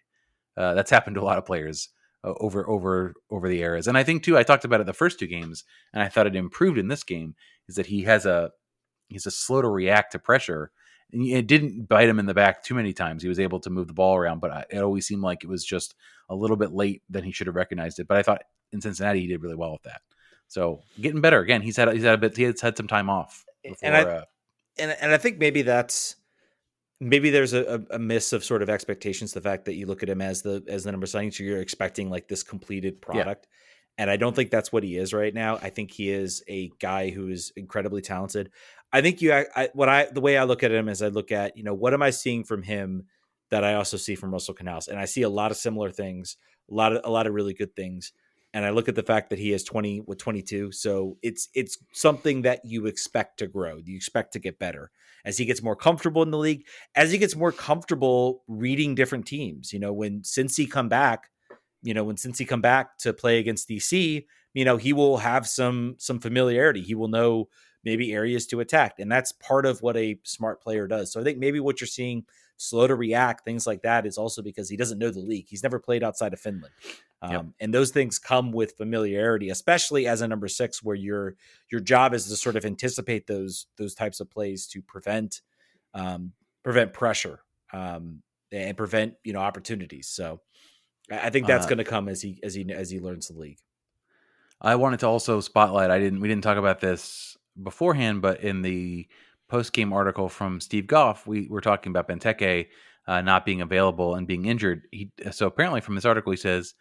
that's happened to a lot of players over the eras. And I think too, I talked about it the first 2 games and I thought it improved in this game is that he's a slow to react to pressure. And it didn't bite him in the back too many times. He was able to move the ball around, but it always seemed like it was just a little bit late than he should have recognized it. But I thought in Cincinnati, he did really well with that. So getting better again. He has had some time off before, and I think maybe there's a miss of sort of expectations. The fact that you look at him as the number signing, so you're expecting like this completed product. Yeah. And I don't think that's what he is right now. I think he is a guy who is incredibly talented. I think the way I look at him is I look at, what am I seeing from him that I also see from Russell Canals? And I see a lot of similar things, a lot of really good things. And I look at the fact that he is 22. So it's something that you expect to grow. You expect to get better as he gets more comfortable in the league, as he gets more comfortable reading different teams. When Cincy come back to play against DC, he will have some familiarity. He will know maybe areas to attack. And that's part of what a smart player does. So I think maybe what you're seeing, slow to react, things like that, is also because he doesn't know the league. He's never played outside of Finland. And those things come with familiarity, especially as a number 6, where your job is to sort of anticipate those types of plays to prevent pressure and prevent, opportunities. So I think that's going to come as he learns the league. I wanted to also spotlight, we didn't talk about this beforehand, but in the post-game article from Steve Goff, we were talking about Benteke not being available and being injured. So apparently from this article, he says,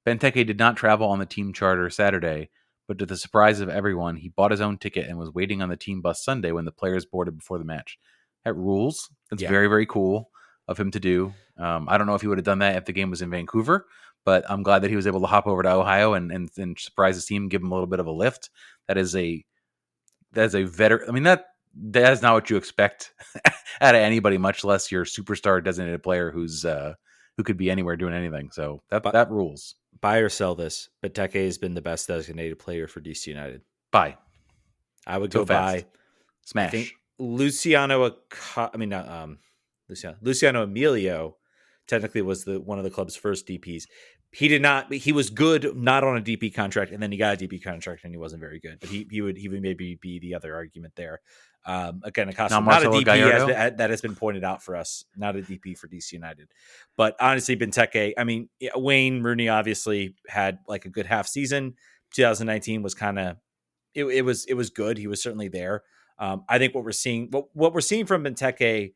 Benteke did not travel on the team charter Saturday, but to the surprise of everyone, he bought his own ticket and was waiting on the team bus Sunday when the players boarded before the match. That rules. That's very, very cool of him to do. I don't know if he would have done that if the game was in Vancouver, but I'm glad that he was able to hop over to Ohio and surprise his team, give him a little bit of a lift. That is a veteran. I mean, that is not what you expect out of anybody, much less your superstar designated player who could be anywhere doing anything. So that rules. Buy or sell this. Benteke has been the best designated player for DC United. Buy. I would So go fast. buy. Smash. I think Luciano Emilio technically was one of the club's first DPs. He did not. He was good, not on a DP contract, and then he got a DP contract, and he wasn't very good. But he would maybe be the other argument there. Again, Acosta, not a DP that has been pointed out for us, not a DP for DC United. But honestly, Benteke. I mean, Wayne Rooney obviously had like a good half season. 2019 was kind of it was good. He was certainly there. I think what we're seeing from Benteke,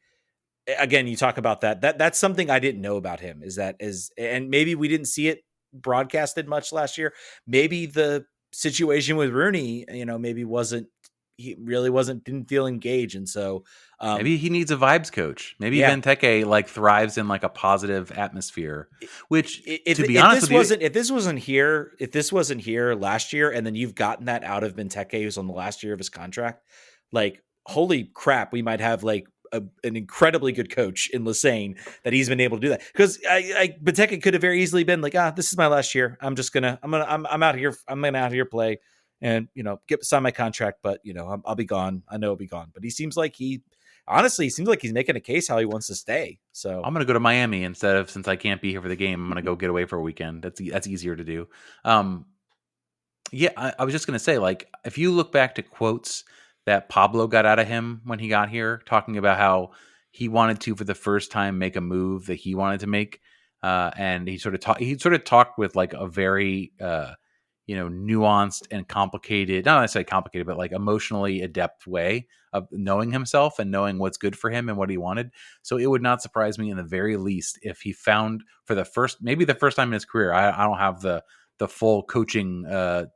again, you talk about that's something I didn't know about him and maybe we didn't see it broadcasted much last year. Maybe the situation with Rooney, maybe didn't feel engaged. And so maybe he needs a vibes coach. Maybe Benteke like thrives in like a positive atmosphere, which if this wasn't here last year, and then you've gotten that out of Benteke, who's on the last year of his contract, like, holy crap, we might have like an incredibly good coach in Lesane that he's been able to do that. Because Benteke could have very easily been like, this is my last year. I'm out here. I'm gonna out here play and sign my contract, but I'll be gone. I know I'll be gone. But he seems like he's making a case how he wants to stay. So I'm gonna go to Miami since I can't be here for the game. I'm gonna go get away for a weekend. That's easier to do. I was just gonna say, like, if you look back to quotes that Pablo got out of him when he got here, talking about how he wanted to, for the first time, make a move that he wanted to make. And he sort of talked with like a very, nuanced and complicated, not necessarily complicated, but like emotionally adept way of knowing himself and knowing what's good for him and what he wanted. So it would not surprise me in the very least if he found maybe the first time in his career, I don't have the full coaching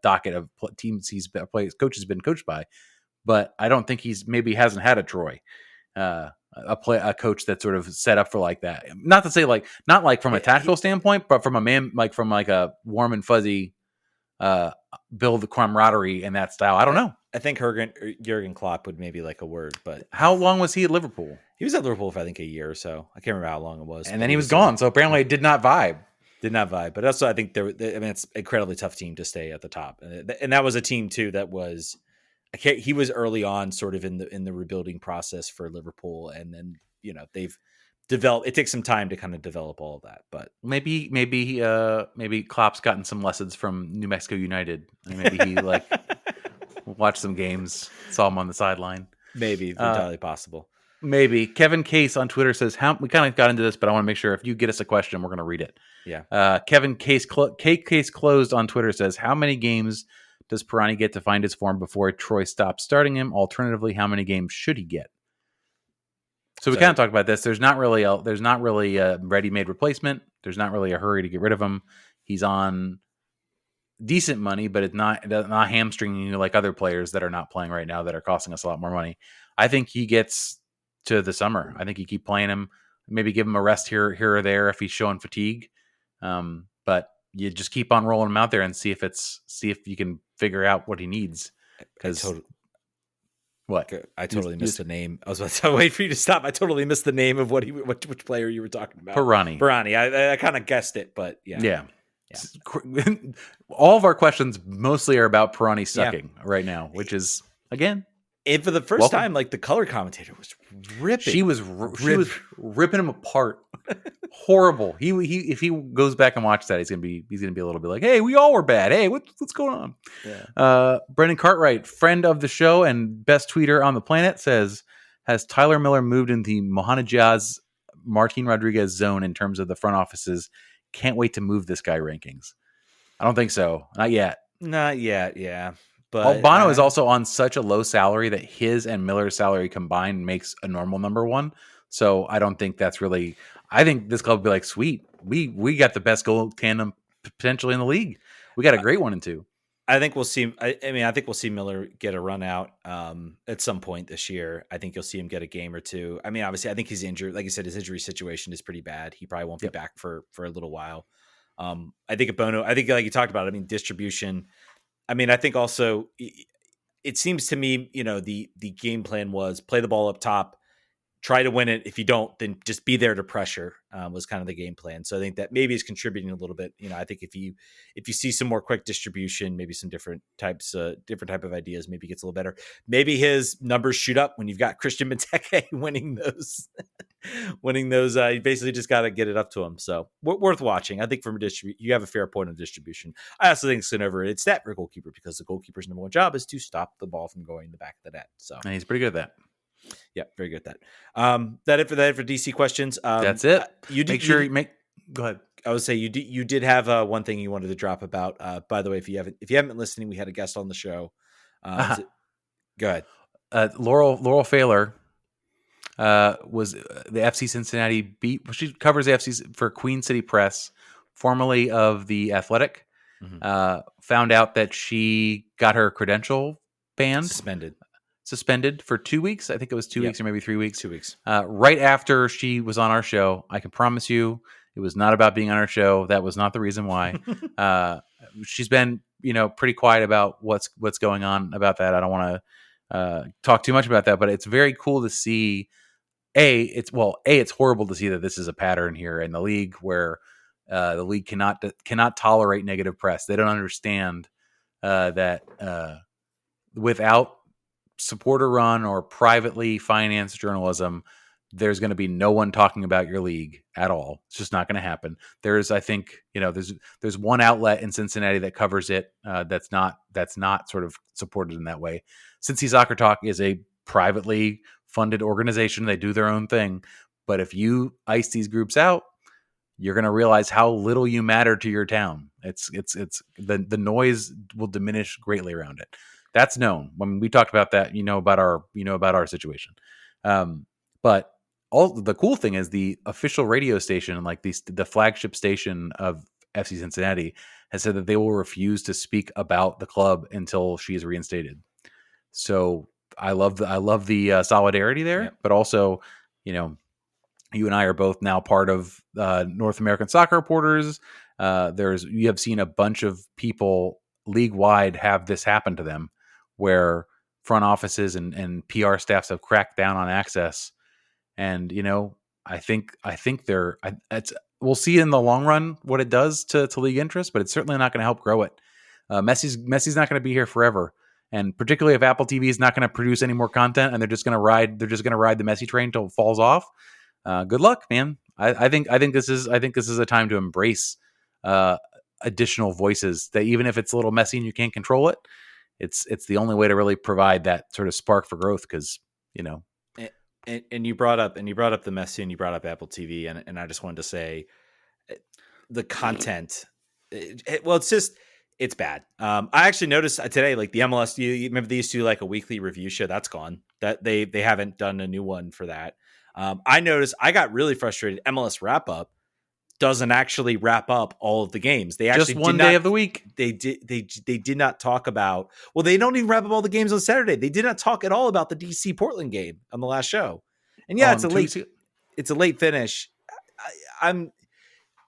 docket of teams coaches been coached by, but I don't think hasn't had a Troy, a coach that's sort of set up for like that. Not to say not like from a tactical standpoint, but from a warm and fuzzy, build the camaraderie and that style. I don't know. I think Jurgen Klopp would maybe like a word, but how long was he at Liverpool? He was at Liverpool for I think a year or so. I can't remember how long it was. And then he was gone. So apparently it did not vibe. But also I think it's an incredibly tough team to stay at the top, and that was a team too that was. He was early on, sort of in the rebuilding process for Liverpool, and then they've developed. It takes some time to kind of develop all of that, but maybe Klopp's gotten some lessons from New Mexico United. Maybe he watched some games, saw him on the sideline. Maybe entirely possible. Maybe Kevin Case on Twitter says, we kind of got into this, but I want to make sure if you get us a question, we're going to read it. Yeah. Kevin Case Case closed on Twitter says, how many games does Pirani get to find his form before Troy stops starting him? Alternatively, how many games should he get? So we kind of talked about this. There's not really a ready-made replacement. There's not really a hurry to get rid of him. He's on decent money, but it's not hamstringing you like other players that are not playing right now that are costing us a lot more money. I think he gets to the summer. I think you keep playing him, maybe give him a rest here or there if he's showing fatigue. But you just keep on rolling him out there and see if you can figure out what he needs. Because I totally missed the name. I was about to wait for you to stop. I totally missed the name of which player you were talking about. Pirani. I kind of guessed it, but yeah. All of our questions mostly are about Pirani sucking right now, which is, again, and for the first time, like, the color commentator was ripping. She was ripping him apart. Horrible. He if he goes back and watches that, he's gonna be a little bit like, hey, we all were bad. Hey, what's going on? Yeah. Brendan Cartwright, friend of the show and best tweeter on the planet, says, has Tyler Miller moved into the Mohanajaz Martin Rodriguez zone in terms of the front offices? Can't wait to move this guy rankings. I don't think so. Not yet. Yeah. But Bono is also on such a low salary that his and Miller's salary combined makes a normal number one. So I don't think that's really. I think this club would be like, sweet, we got the best goal tandem potentially in the league. We got a great 1 and 2. I think we'll see. I think we'll see Miller get a run out at some point this year. I think you'll see him get a game or two. I mean, obviously, I think he's injured. Like you said, his injury situation is pretty bad. He probably won't be back for a little while. I think Bono. I think, like you talked about, I mean, distribution. I mean, I think also it seems to me, the game plan was play the ball up top, try to win it. If you don't, then just be there to pressure, was kind of the game plan. So I think that maybe is contributing a little bit. I think if you see some more quick distribution, maybe some different type of ideas, maybe it gets a little better. Maybe his numbers shoot up when you've got Christian Benteke winning those. You basically just got to get it up to him. So worth watching. I think from you have a fair point of distribution. I also think it's an overrated stat for a goalkeeper, because the goalkeeper's number one job is to stop the ball from going in the back of the net. So and he's pretty good at that. Yeah, very good at that. That it for DC questions. That's it. Go ahead. I would say you did have one thing you wanted to drop about. By the way, if you haven't been listening, we had a guest on the show. Go ahead. Laurel Failer was the FC Cincinnati beat. She covers the FC for Queen City Press, formerly of The Athletic. Mm-hmm. Found out that she got her credential banned. Suspended for 2 weeks. I think it was 2 weeks or maybe 3 weeks. 2 weeks. Right after she was on our show. I can promise you it was not about being on our show. That was not the reason why. She's been, pretty quiet about what's going on about that. I don't want to talk too much about that, but it's very cool to see. It's horrible to see that this is a pattern here in the league, where the league cannot tolerate negative press. They don't understand that without supporter run or privately financed journalism, there's going to be no one talking about your league at all. It's just not going to happen. There's one outlet in Cincinnati that covers it. That's not sort of supported in that way. Cincy Soccer Talk is a privately funded organization. They do their own thing. But if you ice these groups out, you're going to realize how little you matter to your town. It's the noise will diminish greatly around it. That's known. When we talked about that, about our situation. But the cool thing is the official radio station, like the flagship station of FC Cincinnati, has said that they will refuse to speak about the club until she is reinstated. So I love the solidarity there, yep. But also, you and I are both now part of North American Soccer Reporters. You have seen a bunch of people league wide have this happen to them, where front offices and PR staffs have cracked down on access. And, I think we'll see in the long run what it does to league interest, but it's certainly not going to help grow it. Messi's not going to be here forever. And particularly if Apple TV is not going to produce any more content and they're just going to ride the Messi train until it falls off. Good luck, man. I think this is a time to embrace additional voices, that even if it's a little messy and you can't control it, it's the only way to really provide that sort of spark for growth. Because and you brought up the Messi and you brought up Apple TV, and I just wanted to say the content. It's bad. I actually noticed today, like the MLS. You remember they used to do like a weekly review show? That's gone. That they haven't done a new one for that. I noticed. I got really frustrated. MLS Wrap Up doesn't actually wrap up all of the games. They actually just one day of the week. They did not talk about. Well, they don't even wrap up all the games on Saturday. They did not talk at all about the DC Portland game on the last show. And it's a late finish.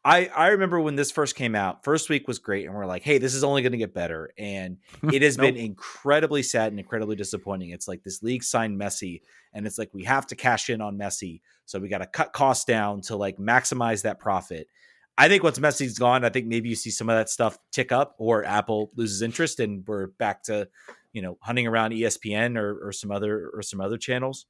I remember when this first came out. First week was great, and we're like, "Hey, this is only going to get better." And it has been incredibly sad and incredibly disappointing. It's like this league signed Messi, and it's like we have to cash in on Messi, so we got to cut costs down to like maximize that profit. I think once Messi's gone, I think maybe you see some of that stuff tick up, or Apple loses interest, and we're back to hunting around ESPN or some other channels.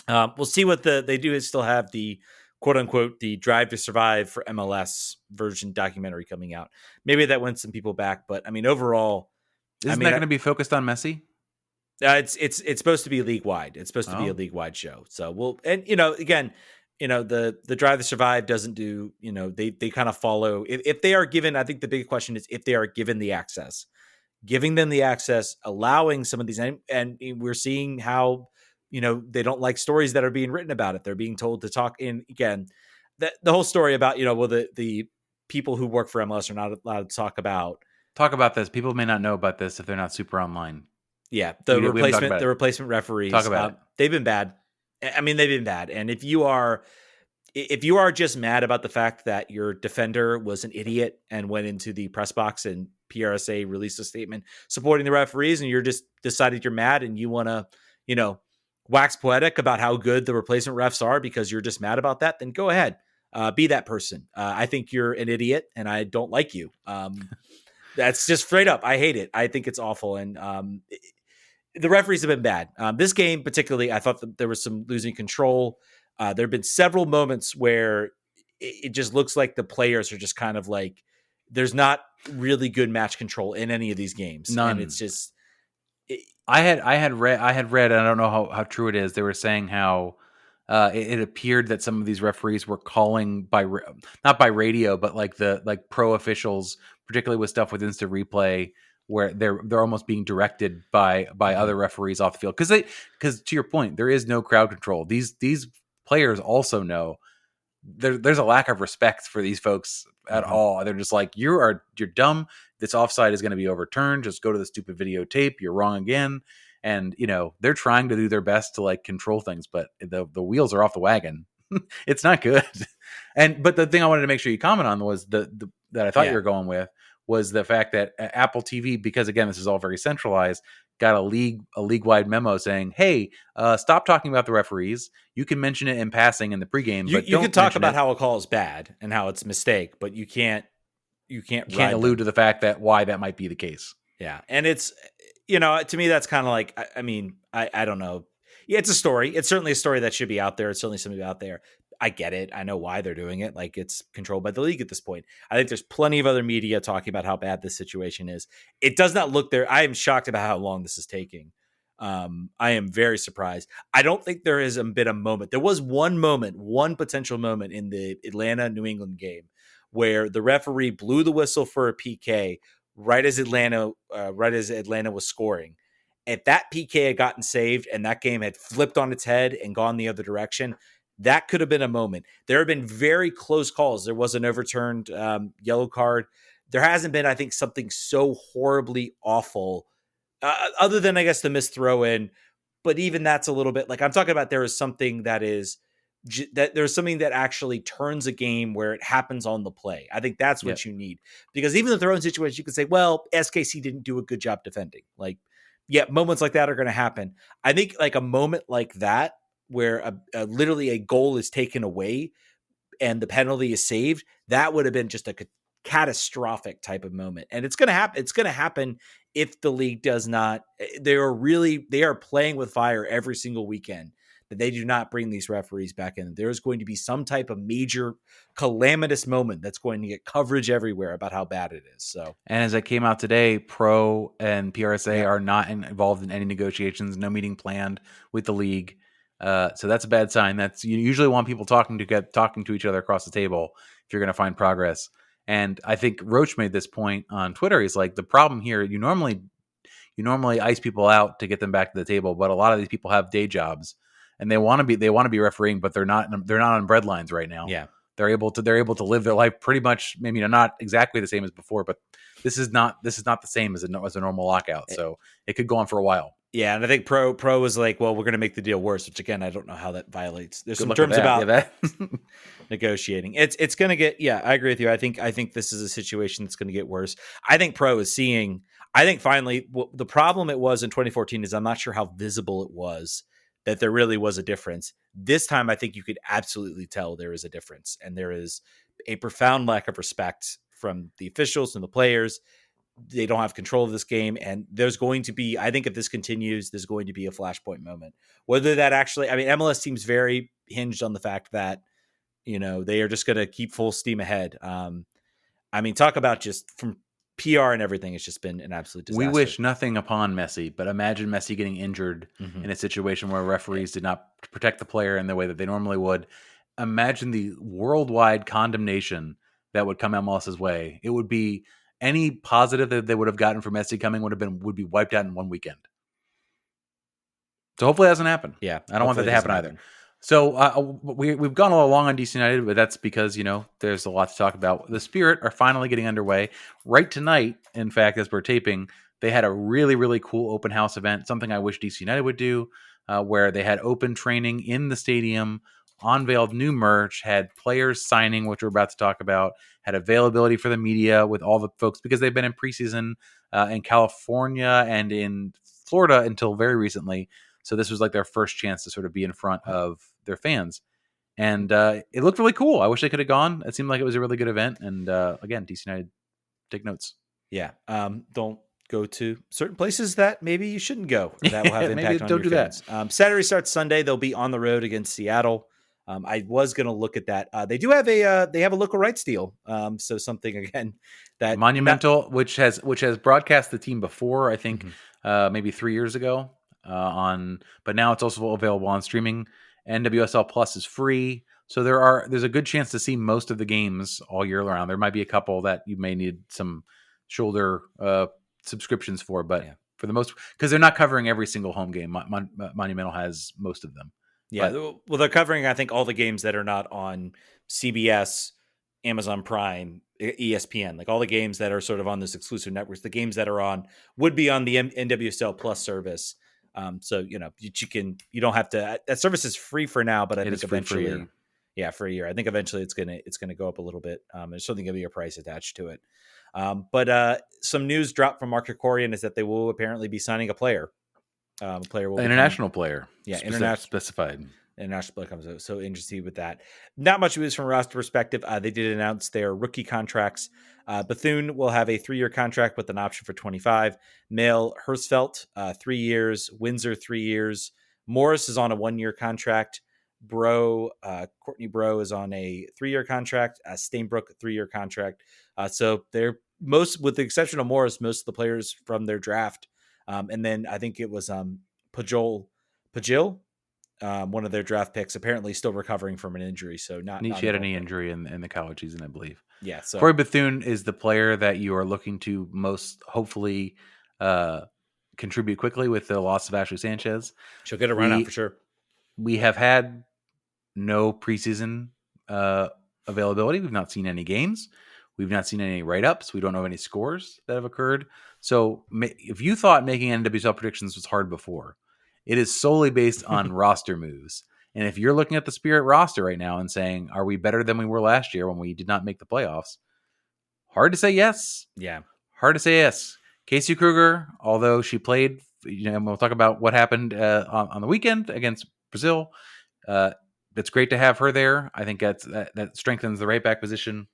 We'll see what they do. Is still have the quote unquote the Drive to Survive for MLS version documentary coming out. Maybe that wins some people back, but I mean overall, isn't that going to be focused on Messi? It's supposed to be league wide. It's supposed to be a league wide show. So again, the Drive to Survive doesn't do, they kind of follow if they are given. I think the big question is if they are given the access, giving them the access, allowing some of these, and we're seeing how. They don't like stories that are being written about it. They're being told to talk in again. The whole story about, the people who work for MLS are not allowed to talk about this. People may not know about this if they're not super online. Yeah. The replacement referees, talk about it. They've been bad. I mean, they've been bad. And if you are just mad about the fact that your defender was an idiot and went into the press box and PRSA released a statement supporting the referees, and you're just decided you're mad and you want to, wax poetic about how good the replacement refs are because you're just mad about that, then go ahead. Be that person. I think you're an idiot and I don't like you. That's just straight up. I hate it. I think it's awful. And the referees have been bad. This game particularly, I thought that there was some losing control. There have been several moments where it just looks like the players are just kind of like, there's not really good match control in any of these games. None. And it's just, I had read, and I don't know how true it is. They were saying how it appeared that some of these referees were calling not by radio, but like pro officials, particularly with stuff with instant replay, where they're almost being directed by other referees off the field. Because to your point, there is no crowd control. These players also know there's a lack of respect for these folks at all. They're just like, you're dumb. This offside is going to be overturned. Just go to the stupid videotape. You're wrong again. And, they're trying to do their best to like control things, but the wheels are off the wagon. It's not good. But the thing I wanted to make sure you comment on was that I thought you were going with was the fact that Apple TV, because again, this is all very centralized, got a league-wide memo saying, hey, stop talking about the referees. You can mention it in passing in the pregame, but you can talk about how a call is bad and how it's a mistake, but you can't allude to the fact that why that might be the case. Yeah. And it's, to me, that's kind of like, I don't know. Yeah, it's a story. It's certainly a story that should be out there. It's certainly something out there. I get it. I know why they're doing it. Like, it's controlled by the league at this point. I think there's plenty of other media talking about how bad this situation is. It does not look there. I am shocked about how long this is taking. I am very surprised. I don't think there has been a moment. There was one potential moment in the Atlanta-New England game where the referee blew the whistle for a PK right as Atlanta was scoring. If that PK had gotten saved and that game had flipped on its head and gone the other direction, that could have been a moment. There have been very close calls. There was an overturned yellow card. There hasn't been, I think, something so horribly awful, other than, I guess, the missed throw in. But even that's a little bit like I'm talking about. There is something that there's something that actually turns a game where it happens on the play. I think that's what you need, because even the throwing situation, you can say, well, SKC didn't do a good job defending. Like, yeah, moments like that are going to happen. I think like a moment like that, where literally a goal is taken away and the penalty is saved, that would have been just a catastrophic type of moment. And it's going to happen. It's going to happen if the league does not. They are playing with fire every single weekend that they do not bring these referees back in. There's going to be some type of major calamitous moment that's going to get coverage everywhere about how bad it is. So, and as it came out today, PRO and PRSA are not involved in any negotiations, no meeting planned with the league. So that's a bad sign. You usually want people talking to each other across the table if you're going to find progress. And I think Roach made this point on Twitter. He's like, the problem here, you normally ice people out to get them back to the table, but a lot of these people have day jobs and they want to be refereeing, but they're not on bread lines right now. Yeah. They're able to live their life pretty much, maybe not exactly the same as before, but this is not the same as a normal lockout. So it could go on for a while. Yeah, and I think Pro was like, well, we're going to make the deal worse, which again, I don't know how that violates. There's some terms about negotiating. It's going to get. Yeah, I agree with you. I think this is a situation that's going to get worse. I think Pro is seeing. I think finally, the problem it was in 2014 is I'm not sure how visible it was that there really was a difference. This time, I think you could absolutely tell there is a difference, and there is a profound lack of respect from the officials and the players. They don't have control of this game. And there's going to be, I think if this continues, there's going to be a flashpoint moment. Whether that actually, MLS seems very hinged on the fact that, they are just going to keep full steam ahead. Talk about just from PR and everything. It's just been an absolute disaster. We wish nothing upon Messi, but imagine Messi getting injured in a situation where referees did not protect the player in the way that they normally would. Imagine the worldwide condemnation that would come MLS's way. It would be, any positive that they would have gotten from Messi coming would be wiped out in one weekend. So hopefully it doesn't happen. Yeah. I don't want that to happen either. So we've gone a little long on DC United, but that's because, there's a lot to talk about. The Spirit are finally getting underway. Right tonight, in fact, as we're taping, they had a really, really cool open house event, something I wish DC United would do, where they had open training in the stadium, unveiled new merch, had players signing, which we're about to talk about, had availability for the media with all the folks, because they've been in preseason in California and in Florida until very recently. So this was like their first chance to sort of be in front of their fans. And it looked really cool. I wish they could have gone. It seemed like it was a really good event. And again, DC United, take notes. Yeah. Don't go to certain places that maybe you shouldn't go. That will have impact on don't your do fans. Saturday starts Sunday. They'll be on the road against Seattle. I was going to look at that. They do have they have a local rights deal. So something again that Monumental, which has broadcast the team before, I think maybe 3 years ago but now it's also available on streaming. NWSL Plus is free. So there's a good chance to see most of the games all year round. There might be a couple that you may need some shoulder subscriptions for, but for the most, because they're not covering every single home game. Monumental has most of them. Yeah, well, they're covering, I think, all the games that are not on CBS, Amazon Prime, ESPN, like all the games that are sort of on this exclusive networks. The games that are on would be on the NWSL Plus service. So you don't have to. That service is free for now, but I think eventually, for a year. I think eventually it's gonna go up a little bit. There's something gonna be a price attached to it. But some news dropped from Mark Krikorian is that they will apparently be signing a player. Player will international player. Yeah, international specified. International player comes out. So interested with that. Not much news from a roster perspective. They did announce their rookie contracts. Bethune will have a 3-year contract with an option for 25. Male Hirschfeld, 3 years. Windsor, 3 years. Morris is on a 1-year contract. Courtney Bro is on a 3-year contract. Stainbrook, 3-year contract. So they're with the exception of Morris, most of the players from their draft. And then I think it was Pajil, one of their draft picks, apparently still recovering from an injury. So she had a knee injury in the college season, I believe. Yeah. So Corey Bethune is the player that you are looking to most hopefully contribute quickly with the loss of Ashley Sanchez. She'll get a run out for sure. We have had no preseason availability. We've not seen any games. We've not seen any write-ups. We don't know any scores that have occurred. So if you thought making NWSL predictions was hard before, it is solely based on roster moves. And if you're looking at the Spirit roster right now and saying, are we better than we were last year when we did not make the playoffs? Hard to say yes. Yeah. Hard to say yes. Casey Kruger, although she played, and we'll talk about what happened on the weekend against Brazil. It's great to have her there. I think that strengthens the right back position.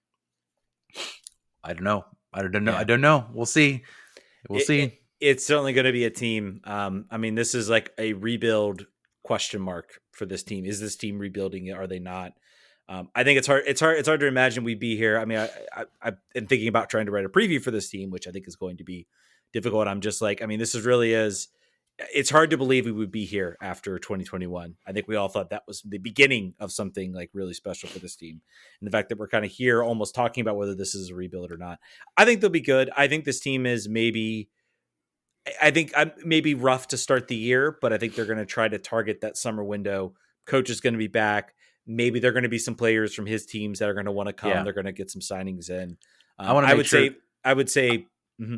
I don't know. Yeah. I don't know. We'll see. We'll see. It's certainly going to be a team. I mean, this is like a rebuild question mark for this team. Is this team rebuilding? Are they not? I think it's hard. It's hard to imagine we'd be here. I mean, I've been thinking about trying to write a preview for this team, which I think is going to be difficult. I'm just like, I mean, it's hard to believe we would be here after 2021. I think we all thought that was the beginning of something like really special for this team. And the fact that we're kind of here almost talking about whether this is a rebuild or not, I think they'll be good. I think this team is maybe rough to start the year, but I think they're going to try to target that summer window. Coach is going to be back. Maybe there are going to be some players from his teams that are going to want to come. Yeah. They're going to get some signings in. I would say, mm-hmm.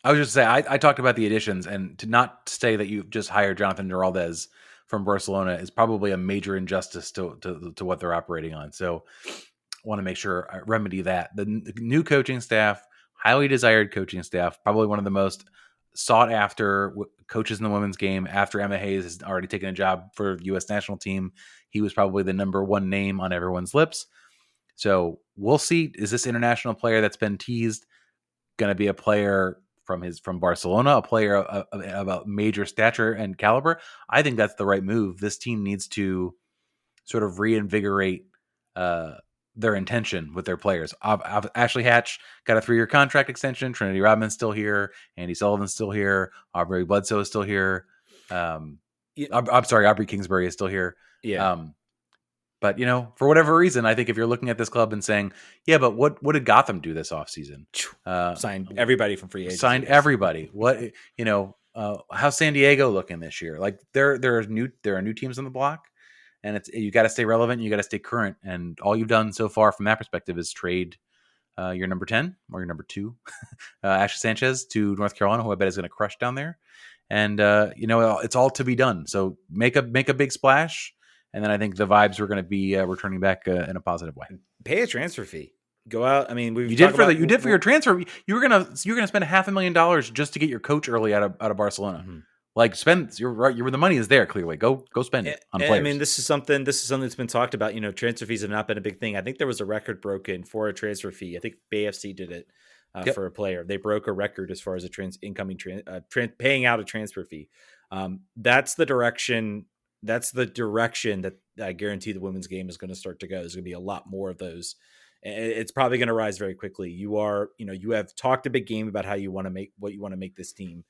I was just say I talked about the additions, and to not say that you've just hired Jonathan Duraldez from Barcelona is probably a major injustice to what they're operating on. So I want to make sure I remedy that. The new coaching staff, highly desired coaching staff, probably one of the most sought after coaches in the women's game after Emma Hayes has already taken a job for the U.S. national team. He was probably the number one name on everyone's lips. So we'll see. Is this international player that's been teased going to be a player from Barcelona, a player of a major stature and caliber? I think that's the right move. This team needs to sort of reinvigorate their intention with their players. Ashley Hatch got a 3-year contract extension. Trinity Rodman's still here. Andy Sullivan's still here. Aubrey Bledsoe is still here. I'm sorry, Aubrey Kingsbury is still here. Yeah. But, for whatever reason, I think if you're looking at this club and saying, yeah, but what did Gotham do this offseason? Signed everybody from free agency. Signed everybody. What, how's San Diego looking this year? Like there are new teams on the block, and you got to stay relevant. You got to stay current. And all you've done so far from that perspective is trade your number 10 or your number 2, Ashley Sanchez, to North Carolina, who I bet is going to crush down there. And, it's all to be done. So make a big splash. And then I think the vibes were going to be returning back in a positive way. Pay a transfer fee. Go out. I mean, you did for your transfer. You were gonna spend $500,000 just to get your coach early out of Barcelona. Mm-hmm. Like spend. You're right. The money is there. Clearly, go spend it on players. I mean, this is something that's been talked about. Transfer fees have not been a big thing. I think there was a record broken for a transfer fee. I think BFC did it Yep. for a player. They broke a record as far as paying out a transfer fee. That's the direction. That's the direction that I guarantee the women's game is going to start to go. There's going to be a lot more of those. It's probably going to rise very quickly. You have talked a big game about how you want to make this team.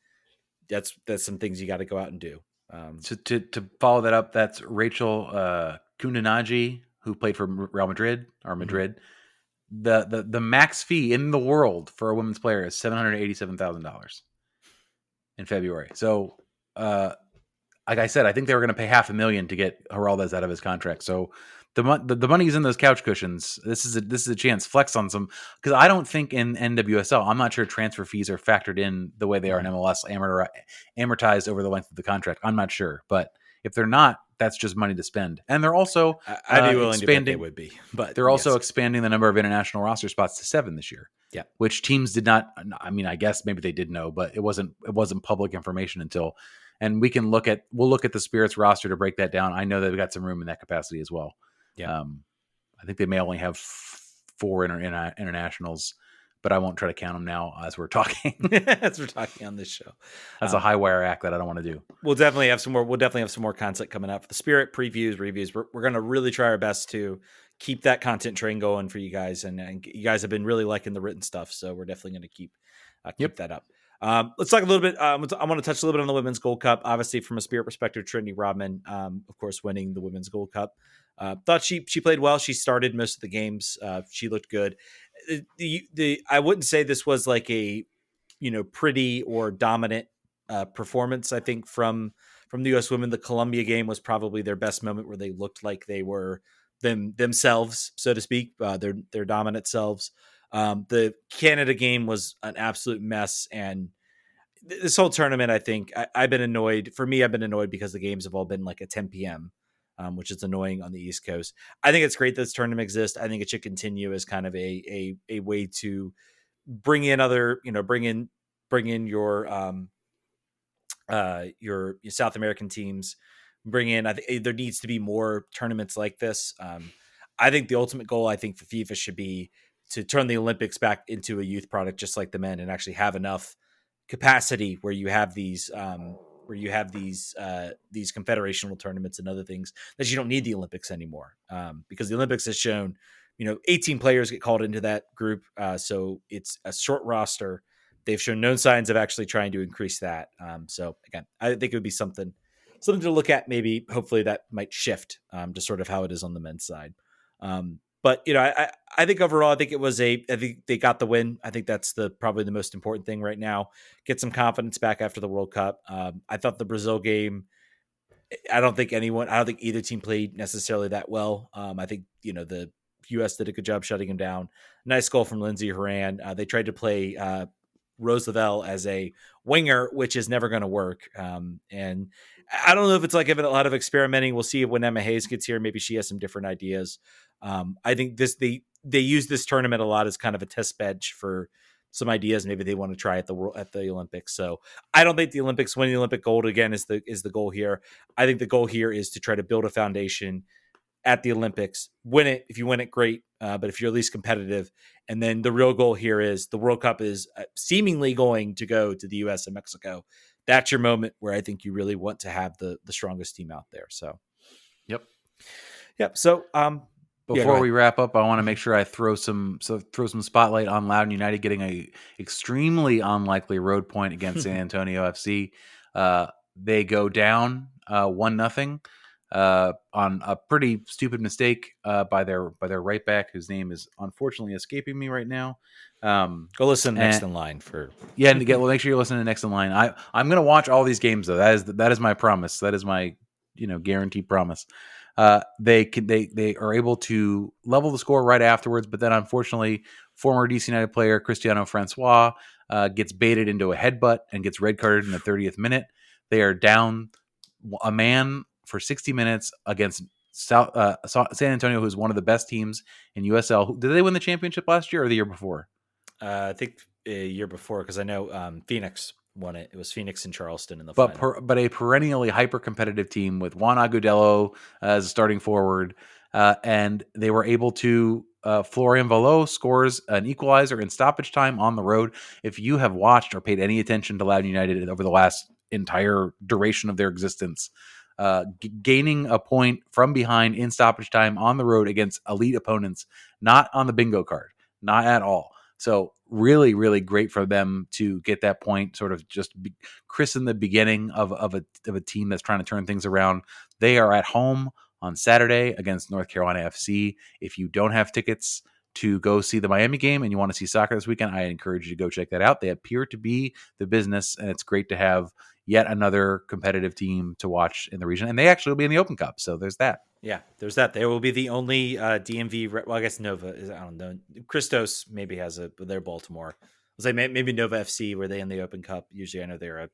That's some things you got to go out and do. To follow that up, that's Rachel Kundanaji, who played for Real Madrid or Madrid. Mm-hmm. The max fee in the world for a women's player is $787,000 in February. So, like I said, I think they were going to pay $500,000 to get Geraldes out of his contract. So the money's in those couch cushions. This is a chance. Flex on some, because I don't think in NWSL, I'm not sure transfer fees are factored in the way they are in MLS, amortized over the length of the contract. I'm not sure, but if they're not, that's just money to spend. And they're also I'd be willing to bet they would be, but they're also expanding the number of international roster spots to 7 this year. Yeah, which teams did not. I mean, I guess maybe they did know, but it wasn't public information until. And we'll look at the Spirits roster to break that down. I know they've got some room in that capacity as well. Yeah. I think they may only have 4 internationals, but I won't try to count them now as we're talking. As we're talking on this show. That's a high wire act that I don't want to do. We'll definitely have some more content coming up for the Spirit previews, reviews. We're going to really try our best to keep that content train going for you guys. And you guys have been really liking the written stuff. So we're definitely going to keep that up. Let's talk a little bit. I want to touch a little bit on the Women's Gold Cup. Obviously, from a Spirit perspective, Trinity Rodman, of course, winning the Women's Gold Cup. Thought she played well. She started most of the games. She looked good. I wouldn't say this was like a pretty or dominant performance. I think from the U.S. women, the Colombia game was probably their best moment where they looked like they were themselves, so to speak, their dominant selves. The Canada game was an absolute mess, and this whole tournament, I think I've been annoyed. For me, I've been annoyed because the games have all been like at 10 p.m., which is annoying on the East Coast. I think it's great that this tournament exists. I think it should continue as kind of a way to bring in other, bring in your South American teams. There needs to be more tournaments like this. I think the ultimate goal, I think, for FIFA should be to turn the Olympics back into a youth product, just like the men, and actually have enough capacity where you have these confederational tournaments and other things that you don't need the Olympics anymore. Because the Olympics has shown, 18 players get called into that group. So it's a short roster. They've shown no signs of actually trying to increase that. So again, I think it would be something to look at. Maybe hopefully that might shift to sort of how it is on the men's side. But I think overall, I think they got the win. I think that's probably the most important thing right now. Get some confidence back after the World Cup. I thought the Brazil game, I don't think either team played necessarily that well. I think, the U.S. did a good job shutting them down. Nice goal from Lindsey Horan. They tried to play Roosevelt as a winger, which is never going to work. And I don't know if it's like a lot of experimenting. We'll see when Emma Hayes gets here. Maybe she has some different ideas. I think they use this tournament a lot as kind of a test bench for some ideas. Maybe they want to try at the Olympics. So I don't think the Olympics, winning the Olympic gold again is the goal here. I think the goal here is to try to build a foundation at the Olympics. Win it. If you win it, great. But if you're at least competitive, and then the real goal here is the World Cup is seemingly going to go to the U.S. and Mexico. That's your moment where I think you really want to have the strongest team out there. So, yep. So, before we wrap up, I want to make sure I throw some spotlight on Loudoun United getting a extremely unlikely road point against San Antonio FC. They go down 1-0 on a pretty stupid mistake by their right back, whose name is unfortunately escaping me right now. Go listen to Next in Line for make sure you listen to Next in Line. I'm going to watch all these games though. That is my promise. That is my guaranteed promise. They are able to level the score right afterwards, but then unfortunately, former DC United player Cristiano Francois gets baited into a headbutt and gets red carded in the 30th minute. They are down a man for 60 minutes against San Antonio, who's one of the best teams in USL. Did they win the championship last year or the year before? I think a year before, because I know Phoenix won it. It was Phoenix and Charleston in the but final. But a perennially hyper-competitive team with Juan Agudelo as a starting forward, and they were able to Florian Valot scores an equalizer in stoppage time on the road. If you have watched or paid any attention to Loudoun United over the last entire duration of their existence, gaining a point from behind in stoppage time on the road against elite opponents, not on the bingo card, not at all. So really, really great for them to get that point, sort of just christen the beginning of a team that's trying to turn things around. They are at home on Saturday against North Carolina FC. If you don't have tickets to go see the Miami game and you want to see soccer this weekend, I encourage you to go check that out. They appear to be the business, and it's great to have yet another competitive team to watch in the region. And they actually will be in the Open Cup, so there's that. Yeah, there's that. They will be the only DMV. Well, I guess Nova is. I don't know. Christos maybe has they're Baltimore. I'll say maybe Nova FC. Were they in the Open Cup? Usually, I know they're a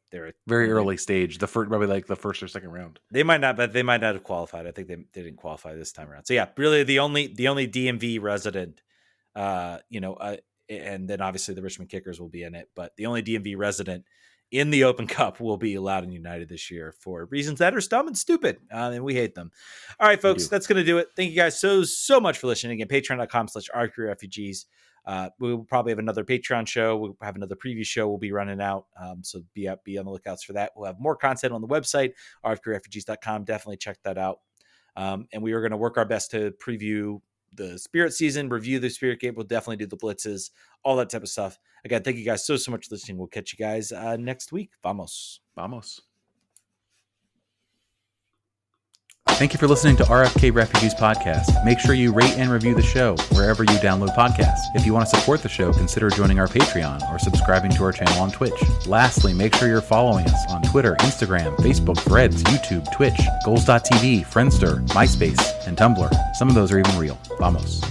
very early stage. The first, probably like the first or second round. They might not, but they might not have qualified. I think they didn't qualify this time around. So yeah, really the only DMV resident. And then obviously the Richmond Kickers will be in it, but the only DMV resident in the Open Cup will be Loudoun United this year for reasons that are dumb and stupid, and we hate them. All right, folks, that's going to do it. Thank you guys so much for listening. Again, patreon.com/RFKrefugees. We'll probably have another Patreon show. We'll have another preview show we'll be running out, so be on the lookouts for that. We'll have more content on the website, rfkrefugees.com. Definitely check that out. And we are going to work our best to preview the Spirit season, review the Spirit game. We'll definitely do the blitzes, all that type of stuff. Again, thank you guys so much for listening. We'll catch you guys next week. Vamos. Thank you for listening to RFK Refugees Podcast. Make sure you rate and review the show wherever you download podcasts. If you want to support the show, consider joining our Patreon or subscribing to our channel on Twitch. Lastly, make sure you're following us on Twitter, Instagram, Facebook, Threads, YouTube, Twitch, Goals.tv, Friendster, MySpace, and Tumblr. Some of those are even real. Vamos.